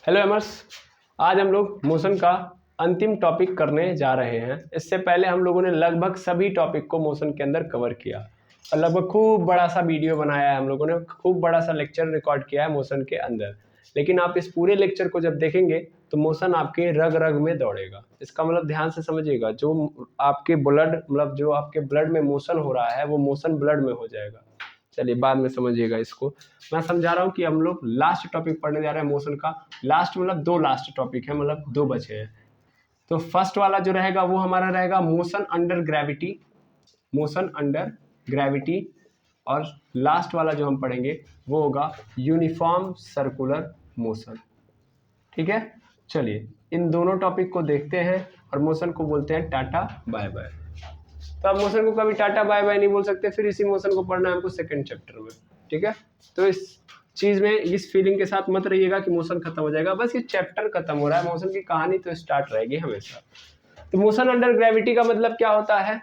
Hello एमर्स, आज हम लोग मोशन का अंतिम टॉपिक करने जा रहे हैं। इससे पहले हम लोगों ने लगभग सभी टॉपिक को मोशन के अंदर कवर किया और लगभग खूब बड़ा सा वीडियो बनाया है। हम लोगों ने खूब बड़ा सा लेक्चर रिकॉर्ड किया है मोशन के अंदर। लेकिन आप इस पूरे लेक्चर को जब देखेंगे तो मोशन आपके रग रग में दौड़ेगा। इसका मतलब ध्यान से समझिएगा, जो आपके ब्लड में मोशन हो रहा है वो मोशन ब्लड में हो जाएगा। चलिए बाद में समझिएगा इसको। मैं समझा रहा हूँ कि हम लोग लास्ट टॉपिक पढ़ने जा रहे हैं मोशन का। लास्ट मतलब दो लास्ट टॉपिक है, मतलब दो बचे हैं। तो फर्स्ट वाला जो रहेगा वो हमारा रहेगा motion under gravity, motion under gravity. और लास्ट वाला जो हम पढ़ेंगे वो होगा यूनिफॉर्म सर्कुलर मोशन। ठीक है, चलिए इन दोनों टॉपिक को देखते हैं और मोशन को बोलते हैं टाटा बाय बाय। तो आप मोशन को कभी टाटा बाय बाय नहीं बोल सकते, फिर इसी मोशन को पढ़ना है हमको सेकंड चैप्टर में। ठीक है, तो इस चीज में इस फीलिंग के साथ मत रहिएगा कि मोशन खत्म हो जाएगा, बस ये चैप्टर खत्म हो रहा है, मोशन की कहानी तो स्टार्ट रहेगी हमेशा। तो मोशन अंडर ग्रेविटी का मतलब क्या होता है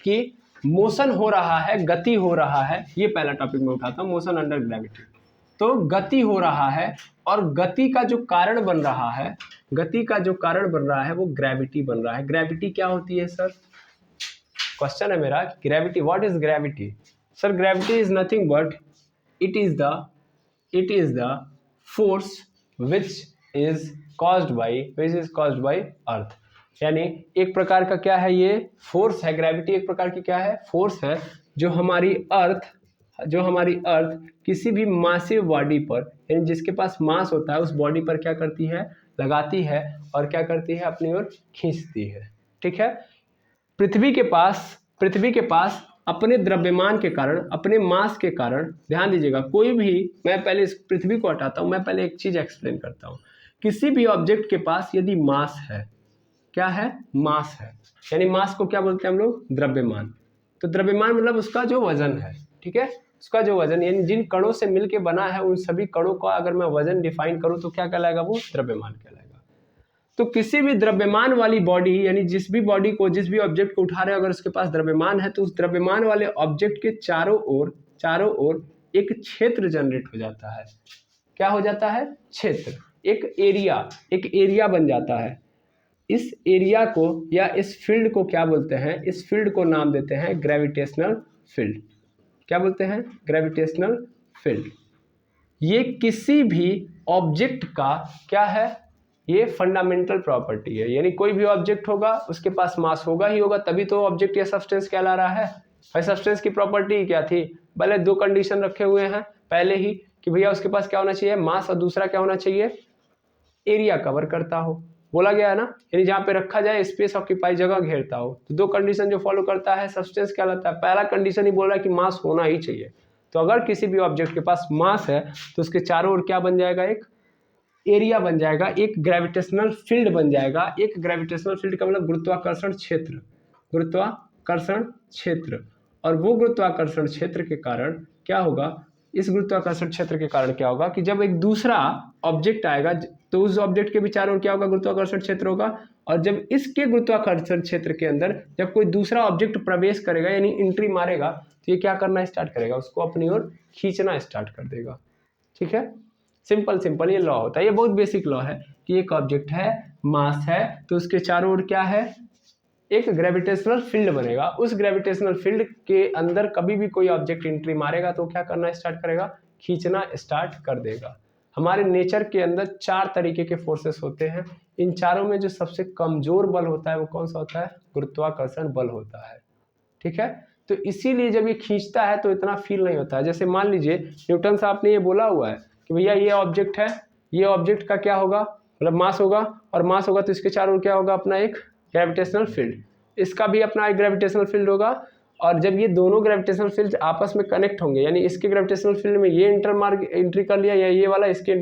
कि मोशन हो रहा है, गति हो रहा है। ये पहला टॉपिक मैं उठाता हूँ, मोशन अंडर ग्रेविटी। तो गति हो रहा है और गति का जो कारण बन रहा है, गति का जो कारण बन रहा है वो ग्रेविटी बन रहा है। ग्रेविटी क्या होती है सर? क्वेश्चन है मेरा, gravity, what is gravity? Sir gravity is nothing but it is the force which is caused by earth. यानी एक प्रकार का क्या है, ये फोर्स है। ग्रेविटी एक प्रकार की क्या है? फोर्स है जो हमारी अर्थ किसी भी मासिव बॉडी पर, यानी जिसके पास मास होता है उस बॉडी पर क्या करती है? लगाती है और क्या करती है? अपनी ओर खींचती है। ठीक है, पृथ्वी के पास अपने द्रव्यमान के कारण, अपने मास के कारण, ध्यान दीजिएगा, कोई भी, मैं पहले इस पृथ्वी को हटाता हूं, मैं पहले एक चीज एक्सप्लेन करता हूं। किसी भी ऑब्जेक्ट के पास यदि मास है, क्या है? मास है। यानी मास को क्या बोलते हैं हम लोग? द्रव्यमान। तो द्रव्यमान मतलब उसका जो वजन है। ठीक है, उसका जो वजन, यानी जिन कणों से मिलकर बना है उन सभी कणों का अगर मैं वजन डिफाइन करूं तो क्या कहलाएगा? वो द्रव्यमान कहलाएगा। तो किसी भी द्रव्यमान वाली बॉडी, यानी जिस भी ऑब्जेक्ट को उठा रहे हैं, अगर उसके पास द्रव्यमान है तो उस द्रव्यमान वाले ऑब्जेक्ट के चारों ओर एक क्षेत्र जनरेट हो जाता है। क्या हो जाता है? क्षेत्र, एक एरिया बन जाता है। इस एरिया को या इस फील्ड को क्या बोलते हैं? इस फील्ड को नाम देते हैं ग्रेविटेशनल फील्ड। क्या बोलते हैं? Gravitational field. ये किसी भी ऑब्जेक्ट का क्या है? ये फंडामेंटल प्रॉपर्टी है। यानी कोई भी ऑब्जेक्ट होगा उसके पास मास होगा ही होगा, तभी तो ऑब्जेक्ट या सब्सटेंस कहला रहा है। भाई सब्सटेंस की प्रॉपर्टी क्या थी? भले दो कंडीशन रखे हुए हैं पहले ही कि भैया उसके पास क्या होना चाहिए? मास, और दूसरा क्या होना चाहिए? एरिया कवर करता हो। बोला गया है ना, यानी जहाँ पे रखा जाए स्पेस ऑक्यूपाई, जगह घेरता हो। तो दो कंडीशन जो फॉलो करता है सब्सटेंस कहलाता है। पहला कंडीशन ही बोल रहा है कि मास होना ही चाहिए। तो अगर किसी भी ऑब्जेक्ट के पास मास है तो उसके चारों ओर क्या बन जाएगा? एक एरिया बन जाएगा, एक ग्रेविटेशनल फील्ड बन जाएगा। एक ग्रेविटेशनल फील्ड का मतलब गुरुत्वाकर्षण क्षेत्र। और वो गुरुत्वाकर्षण क्षेत्र के कारण क्या होगा? इस गुरुत्वाकर्षण क्षेत्र के कारण क्या होगा कि जब एक दूसरा ऑब्जेक्ट आएगा तो उस ऑब्जेक्ट के भी चारों ओर क्या होगा? गुरुत्वाकर्षण क्षेत्र होगा। और जब इसके गुरुत्वाकर्षण क्षेत्र के अंदर जब कोई दूसरा ऑब्जेक्ट प्रवेश करेगा, यानी एंट्री मारेगा, तो ये क्या करना स्टार्ट करेगा? उसको अपनी ओर खींचना स्टार्ट कर देगा। ठीक है, सिंपल ये लॉ होता है। ये बहुत बेसिक लॉ है कि एक ऑब्जेक्ट है, मास है, तो उसके चारों ओर क्या है? एक ग्रेविटेशनल फील्ड बनेगा। उस ग्रेविटेशनल फील्ड के अंदर कभी भी कोई ऑब्जेक्ट एंट्री मारेगा तो क्या करना स्टार्ट करेगा? खींचना स्टार्ट कर देगा। हमारे नेचर के अंदर चार तरीके के फोर्सेस होते हैं। इन चारों में जो सबसे कमजोर बल होता है वो कौन सा होता है? गुरुत्वाकर्षण बल होता है। ठीक है, तो इसीलिए जब ये खींचता है तो इतना फील नहीं होता है। जैसे मान लीजिए न्यूटन साहब ने ये बोला हुआ है कि भैया ये ऑब्जेक्ट है, ये ऑब्जेक्ट का क्या होगा? मतलब मास होगा, और मास होगा तो इसके चारों ओर क्या होगा? अपना एक ग्रेविटेशनल फील्ड। इसका भी अपना एक ग्रेविटेशनल फील्ड होगा। और जब ये दोनों ग्रेविटेशनल फील्ड आपस में कनेक्ट होंगे, यानी इसके ग्रेविटेशनल फील्ड में ये एंट्री कर लिया, या ये वाला इसके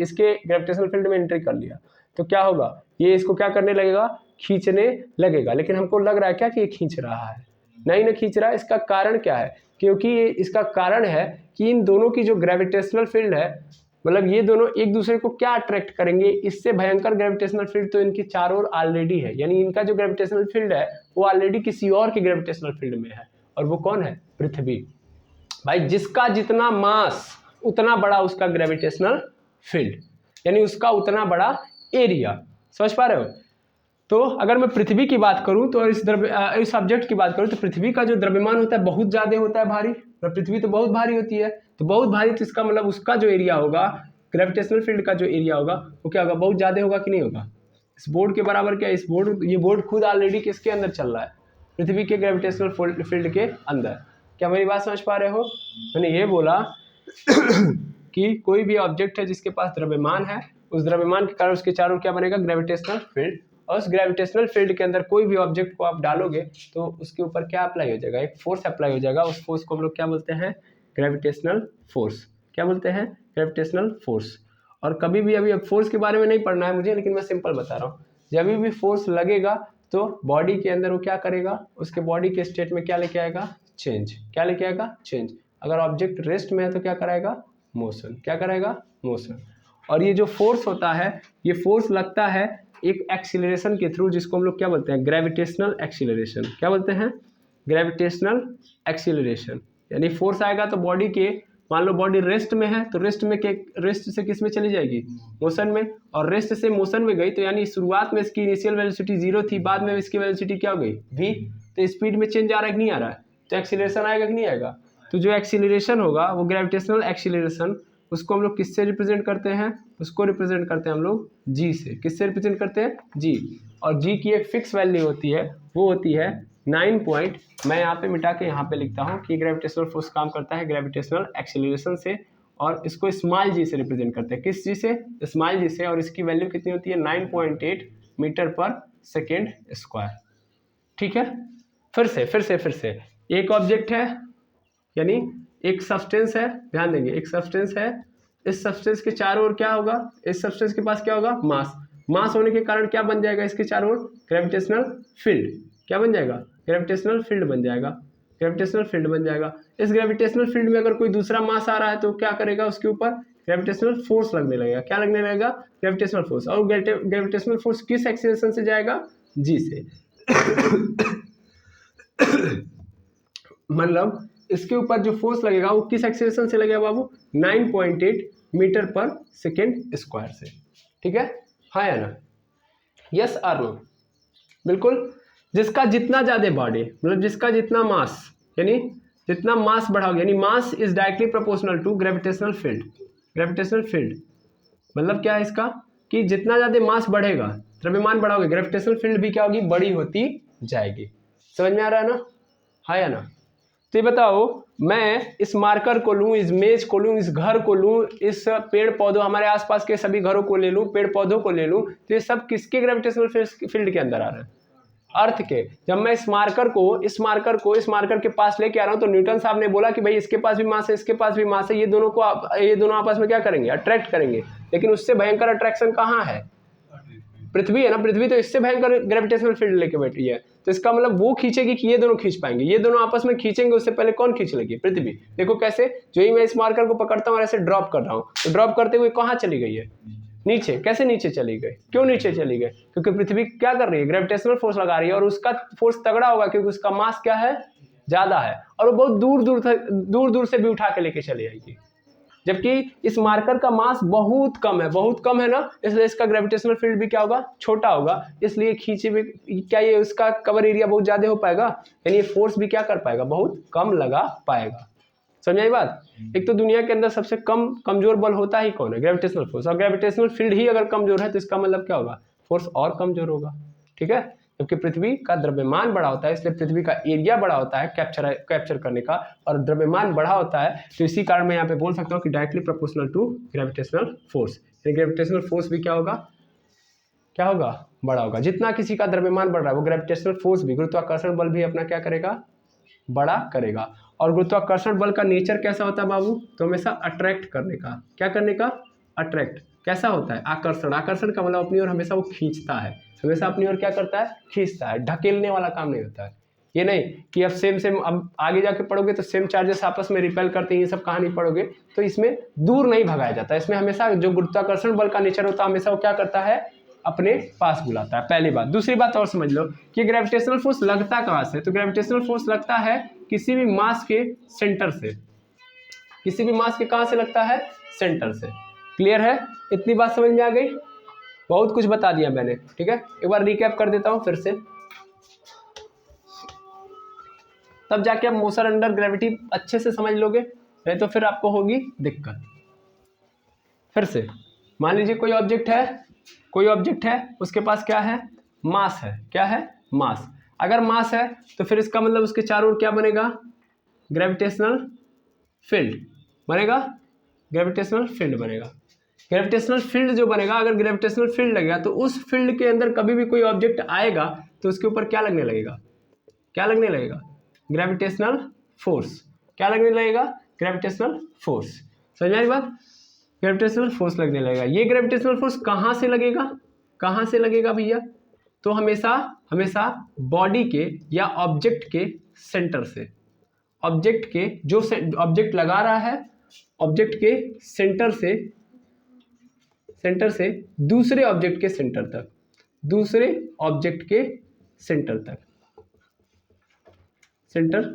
इसके ग्रेविटेशनल फील्ड में एंट्री कर लिया, तो क्या होगा? ये इसको क्या करने लगेगा? खींचने लगेगा। लेकिन हमको लग रहा है क्या कि ये खींच रहा है? नहीं खींच रहा है। इसका कारण क्या है? क्योंकि इसका कारण है कि इन दोनों की जो ग्रेविटेशनल फील्ड है, मतलब ये दोनों एक दूसरे को क्या अट्रैक्ट करेंगे? इससे भयंकर ग्रेविटेशनल फील्ड तो इनके चारों ओर ऑलरेडी है। यानी इनका जो ग्रेविटेशनल फील्ड है वो ऑलरेडी किसी और के ग्रेविटेशनल फील्ड में है, और वो कौन है? पृथ्वी। भाई जिसका जितना मास उतना बड़ा उसका ग्रेविटेशनल फील्ड। यानी उसका उतना बड़ा एरिया। समझ पा रहे हो? तो अगर मैं पृथ्वी की बात करूं तो इस ऑब्जेक्ट की बात करूं तो पृथ्वी का जो द्रव्यमान होता है बहुत ज़्यादा होता है भारी, और पृथ्वी तो बहुत भारी होती है, तो बहुत भारी, तो इसका मतलब उसका जो एरिया होगा, ग्रेविटेशनल फील्ड का जो एरिया होगा वो क्या होगा, बहुत ज़्यादा होगा कि नहीं होगा? इस बोर्ड के बराबर क्या, इस बोर्ड, ये बोर्ड खुद ऑलरेडी किसके अंदर चल रहा है, पृथ्वी के ग्रेविटेशनल फील्ड के अंदर। क्या मेरी बात समझ पा रहे हो? मैंने ये बोला कि कोई भी ऑब्जेक्ट है जिसके पास द्रव्यमान है, उस द्रव्यमान के कारण उसके चारों क्या बनेगा, ग्रेविटेशनल फील्ड, और उस ग्रेविटेशनल फील्ड के अंदर कोई भी ऑब्जेक्ट को आप डालोगे तो उसके ऊपर क्या अप्लाई हो जाएगा, एक फोर्स अप्लाई हो जाएगा। उस फोर्स को हम लोग क्या बोलते हैं, ग्रेविटेशनल फोर्स। क्या बोलते हैं, ग्रेविटेशनल फोर्स। और कभी भी अभी फोर्स के बारे में नहीं पढ़ना है मुझे, लेकिन मैं सिंपल बता रहा हूँ, जब भी फोर्स लगेगा तो बॉडी के अंदर वो क्या करेगा, उसके बॉडी के स्टेट में क्या लेके आएगा, चेंज। क्या लेके आएगा, चेंज। अगर ऑब्जेक्ट रेस्ट में है तो क्या कराएगा, मोशन। क्या कराएगा, मोशन। और ये जो फोर्स होता है, ये फोर्स लगता है एक एक्सीलरेशन के थ्रू, जिसको हम लोग क्या बोलते हैं, ग्रेविटेशनल एक्सीलरेशन। क्या बोलते हैं, ग्रेविटेशनल एक्सीलरेशन। यानी फोर्स आएगा तो बॉडी के, मान लो बॉडी रेस्ट में है तो रेस्ट से किस में चली जाएगी, मोशन में, और रेस्ट से मोशन में गई तो यानी शुरुआत में इसकी इनिशियल वेलोसिटी 0 थी, बाद में इसकी वेलोसिटी क्या हो गई, v। तो स्पीड में चेंज आ रहा है कि नहीं आ रहा है, तो एक्सीलरेशन आएगा कि नहीं आएगा। तो जो एक्सीलरेशन होगा वो ग्रेविटेशनल एक्सीलरेशन, उसको हम लोग किससे रिप्रेजेंट करते हैं, उसको रिप्रेजेंट करते हैं हम लोग g से। किससे रिप्रेजेंट करते हैं, g। और g की एक फिक्स वैल्यू होती है, वो होती है 9 पॉइंट, मैं यहाँ पे मिटा के यहाँ पे लिखता हूँ कि ग्रेविटेशनल फोर्स काम करता है ग्रेविटेशनल एक्सीलरेशन से, और इसको स्मॉल जी से रिप्रेजेंट करते हैं। किस जी से, स्मॉल जी से। और इसकी वैल्यू कितनी होती है, 9.8 मीटर पर सेकेंड स्क्वायर। ठीक है, फिर से एक ऑब्जेक्ट है, यानी एक सब्सटेंस है, ध्यान देंगे, एक सब्सटेंस है, इस सब्सटेंस के चारों ओर क्या होगा, इस सब्सटेंस के पास क्या होगा, मास होने के कारण क्या बन जाएगा, इसके चारों ओर ग्रेविटेशनल फील्ड। क्या बन जाएगा, ग्रेविटेशनल फील्ड बन जाएगा, ग्रेविटेशनल फील्ड बन जाएगा। इस ग्रेविटेशनल फील्ड में अगर कोई दूसरा मास आ रहा है तो क्या करेगा, उसके ऊपर ग्रेविटेशनल फोर्स लगने लगेगा। क्या लगने लगेगा, ग्रेविटेशनल फोर्स। और ग्रेविटेशनल फोर्स किस एक्सीलरेशन से जाएगा, जी से। मतलब इसके ऊपर जो फोर्स लगेगा वो किस एक्सीलरेशन से लगेगा बाबू, 9.8 मीटर पर सेकेंड स्क्वायर से। ठीक है, हाँ या ना, यस और नो। बिल्कुल, जिसका जितना ज़्यादा बॉडी, मतलब जिसका जितना मास, यानी जितना मास बढ़ाओगे, यानी mass is directly proportional to gravitational field. Gravitational field मतलब क्या है इसका, कि जितना ज़्यादा मास बढ़ेगा, द्रव्यमान बढ़ाओगे, ग्रेविटेशनल फील्ड भी क्या होगी, बड़ी होती जाएगी। समझ में आ रहा है ना, हाँ या ना। तो ये बताओ, मैं इस मार्कर को लूँ, इस मेज को लूँ, इस घर को लूँ, इस पेड़ पौधों, हमारे आसपास के सभी घरों को ले लूँ, पेड़ पौधों को ले लूँ, तो ये सब किसके ग्रेविटेशनल फील्ड के अंदर आ रहे हैं, अर्थ के। जब मैं इस मार्कर को के पास लेके आ रहा हूँ तो न्यूटन साहब ने बोला कि भाई इसके पास भी मास है, इसके पास भी मास है, ये दोनों आपस में क्या करेंगे, अट्रैक्ट करेंगे। लेकिन उससे भयंकर अट्रैक्शन कहाँ है, पृथ्वी है ना। पृथ्वी तो इससे भयंकर ग्रेविटेशनल फील्ड लेके बैठी है, तो इसका मतलब वो खींचेगी कि ये दोनों खींच पाएंगे, ये दोनों आपस में खींचेंगे, उससे पहले कौन खींच लेगी, पृथ्वी। देखो कैसे, जो ही मैं इस मार्कर को पकड़ता हूँ और ऐसे ड्रॉप कर रहा हूँ, तो ड्रॉप करते हुए कहाँ चली गई है, नीचे। कैसे नीचे चली गई, क्यों नीचे चली गई, क्योंकि पृथ्वी क्या कर रही है, ग्रेविटेशनल फोर्स लगा रही है, और उसका फोर्स तगड़ा होगा क्योंकि उसका मास क्या है, ज्यादा है, और वो बहुत दूर दूर से भी उठा के लेके चली आएगी। जबकि इस मार्कर का मास बहुत कम है ना, इसलिए इसका ग्रेविटेशनल फील्ड भी क्या होगा, छोटा होगा, इसलिए खींचे भी क्या, ये उसका कवर एरिया बहुत ज्यादा हो पाएगा, यानी ये फोर्स भी क्या कर पाएगा, बहुत कम लगा पाएगा। समझाई बात। एक तो दुनिया के अंदर सबसे कमजोर बल होता ही कौन है, ग्रेविटेशनल फोर्स। और ग्रेविटेशनल फील्ड ही अगर कमजोर है तो इसका मतलब क्या होगा, फोर्स और कमजोर होगा। ठीक है, जबकि पृथ्वी का द्रव्यमान बड़ा होता है, इसलिए पृथ्वी का एरिया बड़ा होता है कैप्चर करने का, और द्रव्यमान बड़ा होता है, तो इसी कारण मैं यहाँ पे बोल सकता हूँ कि directly proportional to gravitational force. Gravitational force भी क्या होगा बड़ा होगा। जितना किसी का द्रव्यमान बढ़ रहा है वो ग्रेविटेशनल फोर्स भी, गुरुत्वाकर्षण बल भी अपना क्या करेगा, बड़ा करेगा। और गुरुत्वाकर्षण बल का नेचर कैसा होता है बाबू, तो हमेशा अट्रैक्ट करने का। क्या करने का, अट्रैक्ट। कैसा होता है, आकर्षण का मतलब अपनी ओर हमेशा वो खींचता है, हमेशा अपनी ओर क्या करता है, खींचता है, ढकेलने वाला काम नहीं होता है। ये नहीं कि अब सेम अब आगे जाके पढ़ोगे तो सेम चार्जेस आपस में रिपेल करते हैं, ये सब कहानी पढ़ोगे तो इसमें दूर नहीं भगाया जाता। इसमें हमेशा जो गुरुत्वाकर्षण बल का नेचर होता है हमेशा वो क्या करता है, अपने पास बुलाता है। पहली बात। दूसरी बात और समझ लो कि ग्रेविटेशनल फोर्स लगता कहाँ से, तो ग्रेविटेशनल फोर्स लगता है किसी भी मास के सेंटर से। किसी भी मास के कहाँ से लगता है, सेंटर से। क्लियर है? इतनी बात समझ में आ गई? बहुत कुछ बता दिया मैंने, ठीक है। एक बार रिकैप कर देता हूँ फिर से, तब जाके आप मोशन अंडर ग्रेविटी अच्छे से समझ लोगे, नहीं तो फिर आपको होगी दिक्कत। फिर से मान लीजिए कोई ऑब्जेक्ट है, उसके पास क्या है? मास है। क्या है? मास। अगर मास है तो फिर इसका मतलब उसके चारों ओर क्या बनेगा? ग्रेविटेशनल फील्ड बनेगा। ग्रेविटेशनल फील्ड बनेगा। ग्रेविटेशनल फील्ड जो बनेगा, अगर ग्रेविटेशनल फील्ड लगेगा तो उस फील्ड के अंदर कभी भी कोई ऑब्जेक्ट आएगा तो उसके ऊपर क्या लगने लगेगा? क्या लगने लगेगा? Gravitational force. क्या लगने लगेगा? Gravitational force. समझ में आई बात? ग्रेविटेशनल फोर्स लगने लगेगा। ये ग्रेविटेशनल फोर्स कहाँ से लगेगा? कहाँ से लगेगा भैया? तो हमेशा बॉडी के या ऑब्जेक्ट के सेंटर से, ऑब्जेक्ट के जो ऑब्जेक्ट लगा रहा है, ऑब्जेक्ट के सेंटर से दूसरे ऑब्जेक्ट के सेंटर तक, दूसरे ऑब्जेक्ट के सेंटर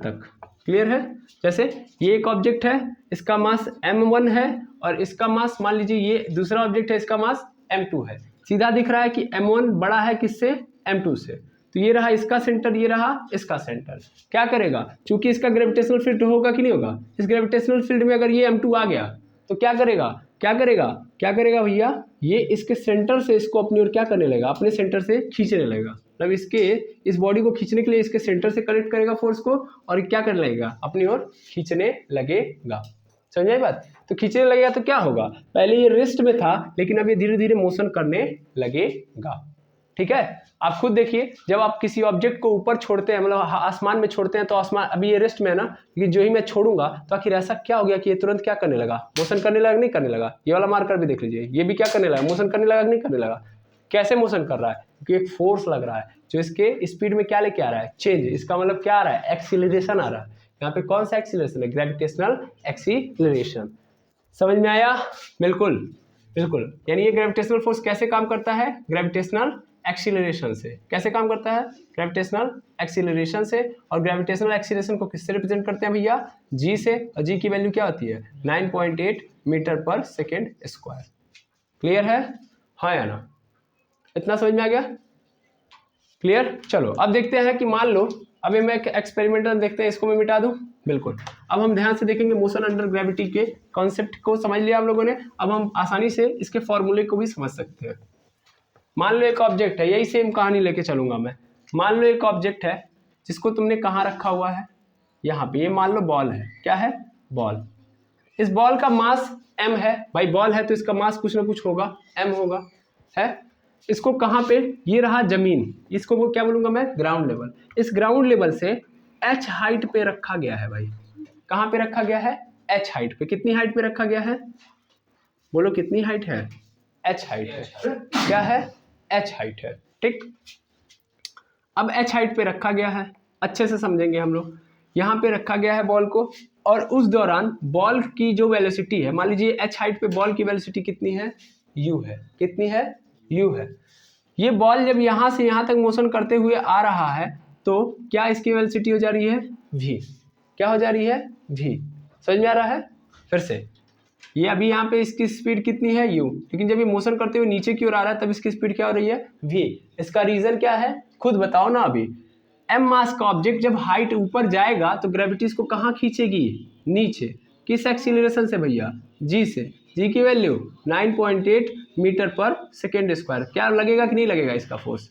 तक। क्लियर है? जैसे ये एक ऑब्जेक्ट है, इसका मास m1 है और इसका मास मान लीजिए ये दूसरा ऑब्जेक्ट है, इसका मास m2 है। सीधा दिख रहा है कि m1 बड़ा है किससे? m2 से। तो ये रहा इसका सेंटर, ये रहा इसका सेंटर। क्या करेगा? चूंकि इसका ग्रेविटेशनल फील्ड होगा कि नहीं होगा? इस ग्रेविटेशनल फील्ड में अगर ये m2 आ गया तो क्या करेगा भैया? ये इसके सेंटर से इसको अपनी ओर क्या करने लगेगा? अपने सेंटर से खींचने लगेगा। मतलब इस बॉडी को खींचने के लिए इसके सेंटर से कनेक्ट करेगा फोर्स को, और क्या करने लगेगा? अपनी ओर खींचने लगेगा। समझ आई बात? तो खींचने लगेगा तो क्या होगा? पहले ये रेस्ट में था, लेकिन अब ये धीरे धीरे मोशन करने लगेगा। ठीक है? आप खुद देखिए, जब आप किसी ऑब्जेक्ट को ऊपर छोड़ते हैं, मतलब आसमान में छोड़ते हैं, तो आसमान अभी ये रेस्ट में है ना, लेकिन जो ही मैं छोड़ूंगा तो आखिर ऐसा क्या हो गया कि ये तुरंत क्या करने लगा? मोशन करने लगा, नहीं करने लगा? ये वाला मार्कर भी देख लीजिए, ये भी क्या करने लगा? मोशन करने लगा, नहीं करने लगा? कैसे मोशन कर रहा है? क्योंकि एक फोर्स लग रहा है जो इसके स्पीड में क्या लेके आ रहा है? चेंज। इसका मतलब क्या आ रहा है? एक्सीलरेशन आ रहा है। यहाँ पे कौन सा एक्सीलरेशन है? Gravitational acceleration. समझ में आया? बिल्कुल। यानी ये ग्रेविटेशनल फोर्स कैसे काम करता है? ग्रेविटेशनल एक्सीलरेशन से। कैसे काम करता है? ग्रेविटेशनल एक्सीलरेशन से। और ग्रेविटेशनल एक्सीलरेशन को किससे रिप्रेजेंट करते हैं भैया? जी से। और जी की वैल्यू क्या होती है? 9.8 मीटर पर सेकेंड स्क्वायर। क्लियर है? हाँ या ना? इतना समझ में आ गया? क्लियर? चलो अब देखते हैं कि मान लो अभी मैं एक्सपेरिमेंटल देखते हैं, इसको मैं मिटा दूं। बिल्कुल। अब हम ध्यान से देखेंगे, मोशन अंडर ग्रेविटी के कॉन्सेप्ट को समझ लिया हम लोगों ने। अब हम आसानी से इसके फॉर्मूले को भी समझ सकते हैं। मान लो एक ऑब्जेक्ट है, यही सेम कहानी लेके चलूंगा मैं। मान लो एक ऑब्जेक्ट है जिसको तुमने कहाँ रखा हुआ है? यहाँ पे। ये मान लो बॉल है। क्या है? बॉल। इस बॉल का मास m है। भाई बॉल है तो इसका मास कुछ ना कुछ होगा, m होगा, है। इसको कहाँ पे? ये रहा जमीन, इसको वो क्या बोलूंगा मैं? Ground level. इस ग्राउंड लेवल से h हाइट पे रखा गया है भाई। कहाँ पे रखा गया है? h हाइट पे। कितनी हाइट पे रखा गया है? बोलो कितनी हाइट है? h हाइट है। क्या है? h हाइट है। ठीक। अब h हाइट पे रखा गया है, अच्छे से समझेंगे हम लोग। यहाँ पे रखा गया है बॉल को, और उस दौरान बॉल की जो वेलोसिटी है, मान लीजिए h हाइट पे बॉल की वेलोसिटी कितनी है? u है। कितनी है? u है। ये बॉल जब यहाँ से यहाँ तक मोशन करते हुए आ रहा है तो क्या इसकी वेलोसिटी हो जा रही है? v। क्या हो जा रही है? v। समझ में आ रहा है? फिर से, ये अभी यहाँ पे इसकी स्पीड कितनी है? u, लेकिन जब ये मोशन करते हुए नीचे की ओर आ रहा है तब इसकी स्पीड क्या हो रही है? v। इसका रीजन क्या है? खुद बताओ ना। अभी m मास का ऑब्जेक्ट जब हाइट ऊपर जाएगा तो ग्रेविटी इसको कहाँ खींचेगी? नीचे। किस एक्सीलरेशन से भैया? g से। g की वैल्यू 9.8 मीटर पर सेकेंड स्क्वायर। क्या लगेगा कि नहीं लगेगा इसका फोर्स?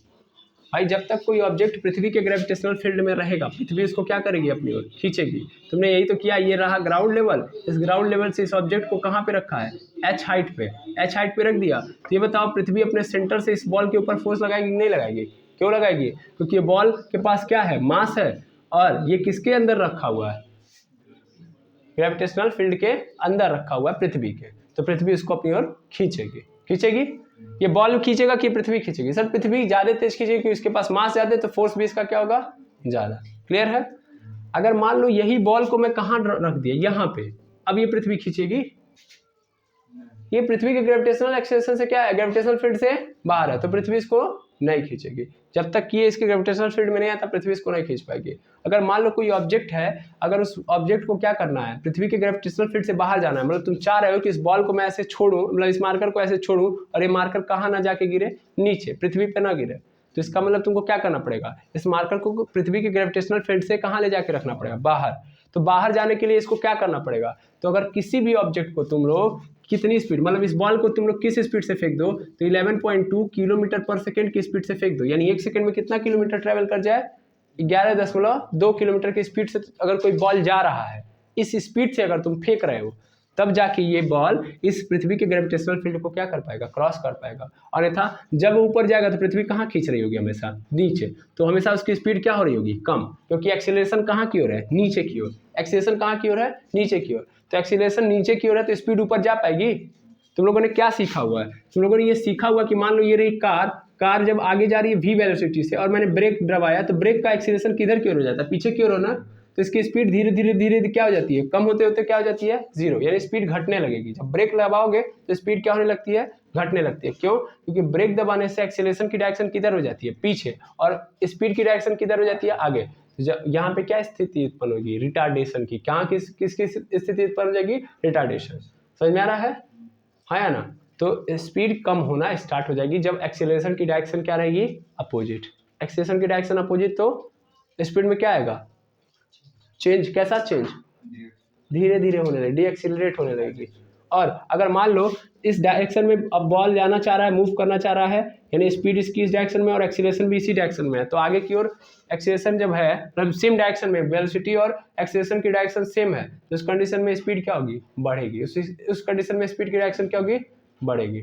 भाई जब तक कोई ऑब्जेक्ट पृथ्वी के ग्रेविटेशनल फील्ड में रहेगा, पृथ्वी इसको क्या करेगी? अपनी ओर खींचेगी। तुमने यही तो किया। ये रहा ग्राउंड लेवल, इस ग्राउंड लेवल से इस ऑब्जेक्ट को कहाँ पे रखा है? h हाइट पे। h हाइट पे रख दिया तो ये बताओ पृथ्वी अपने सेंटर से इस बॉल के ऊपर फोर्स लगाएगी कि नहीं लगाएगी? क्यों लगाएगी? क्योंकि ये बॉल के पास क्या है? मास है, और ये किसके अंदर रखा हुआ है? ग्रेविटेशनल फील्ड के अंदर रखा हुआ है, पृथ्वी के। तो पृथ्वी इसको अपनी ओर खींचेगी। ये बॉल खींचेगा कि पृथ्वी खींचेगी? सर पृथ्वी ज्यादा तेज खींचेगी क्योंकि इसके पास मास ज्यादा है, तो फोर्स भी इसका क्या होगा? ज्यादा। क्लियर है? अगर मान लो यही बॉल को मैं कहाँ रख दिया? यहाँ पे। अब ये पृथ्वी खींचेगी? ये पृथ्वी के ग्रेविटेशनल एक्सेलरेशन से क्या है? ग्रेविटेशनल फील्ड से बाहर है, तो पृथ्वी इसको नहीं खींचेगी। जब तक ये इसके ग्रेविटेशनल फील्ड में नहीं आता पृथ्वी इसको नहीं खींच पाएगी। अगर मान लो कोई ऑब्जेक्ट है, अगर उस ऑब्जेक्ट को क्या करना है, पृथ्वी के ग्रेविटेशनल फील्ड से बाहर जाना है, मतलब तुम चाह रहे हो कि इस बॉल को मैं ऐसे छोड़ूं, मतलब इस मार्कर को ऐसे छोड़ूं और ये मार्कर कहाँ ना जाके गिरे, नीचे, पृथ्वी पे ना गिरे, तो इसका मतलब तुमको क्या करना पड़ेगा, इस मार्कर को पृथ्वी के ग्रेविटेशनल फील्ड से कहाँ ले जाके रखना पड़ेगा, बाहर। तो बाहर जाने के लिए इसको क्या करना पड़ेगा, तो अगर किसी भी ऑब्जेक्ट को तुम लोग कितनी स्पीड, मतलब इस बॉल को तुम लोग किस स्पीड से फेंक दो, तो 11.2 किलोमीटर पर सेकंड की स्पीड से फेंक दो, यानी 1 सेकंड में कितना किलोमीटर ट्रेवल कर जाए, 11.2 किलोमीटर की स्पीड से अगर कोई बॉल जा रहा है, इस स्पीड से अगर तुम फेंक रहे हो, तब जाके ये बॉल इस पृथ्वी के ग्रेविटेशनल फील्ड को क्या कर पाएगा, क्रॉस कर पाएगा। और अन्यथा जब ऊपर जाएगा तो पृथ्वी कहाँ खींच रही होगी, हमेशा नीचे, तो हमेशा उसकी स्पीड क्या हो रही होगी, कम, क्योंकि एक्सीलरेशन कहाँ की ओर है, नीचे की ओर। एक्सीलरेशन कहाँ की ओर है, नीचे की ओर। तो एक्सीलरेशन नीचे की ओर है तो स्पीड ऊपर जा पाएगी। तुम लोगों ने क्या सीखा हुआ है, तुम लोगों ने ये सीखा हुआ कि मान लो ये रही कार जब आगे जा रही है v वेलोसिटी से और मैंने ब्रेक दबाया, तो ब्रेक का एक्सीलरेशन किधर की ओर हो जाता है, पीछे की ओर होना, तो इसकी स्पीड धीरे धीरे क्या हो जाती है, कम होते होते क्या हो जाती है, जीरो, यानी स्पीड घटने लगेगी। जब ब्रेक दबाओगे तो स्पीड क्या होने लगती है, घटने लगती है। क्यों, क्योंकि ब्रेक दबाने से एक्सीलरेशन की डायरेक्शन किधर हो जाती है, पीछे, और स्पीड की डायरेक्शन किधर हो जाती है, आगे। यहाँ पे क्या स्थिति उत्पन्न होगी, रिटार्डेशन की। कहाँ किसकी स्थिति उत्पन्न हो जाएगी, रिटार्डेशन। समझ में आ रहा है, हाँ या ना। तो स्पीड कम होना स्टार्ट हो जाएगी जब एक्सीलरेशन की डायरेक्शन क्या रहेगी, अपोजिट। एक्सीलरेशन की डायरेक्शन अपोजिट तो स्पीड में क्या आएगा, चेंज। कैसा चेंज, धीरे धीरे होने लगेगी, डीएक्सीलरेट होने लगेगी। और अगर मान लो इस डायरेक्शन में अब बॉल जाना चाह रहा है, मूव करना चाह रहा है, यानी स्पीड इसकी इस डायरेक्शन में और एक्सीलरेशन भी इसी डायरेक्शन में है, तो आगे की ओर एक्सीलरेशन जब है, मतलब सेम डायरेक्शन में, वेलोसिटी और एक्सीलरेशन की डायरेक्शन सेम है, तो उस कंडीशन में स्पीड क्या होगी, बढ़ेगी। उस कंडीशन में स्पीड की डायरेक्शन क्या होगी, बढ़ेगी।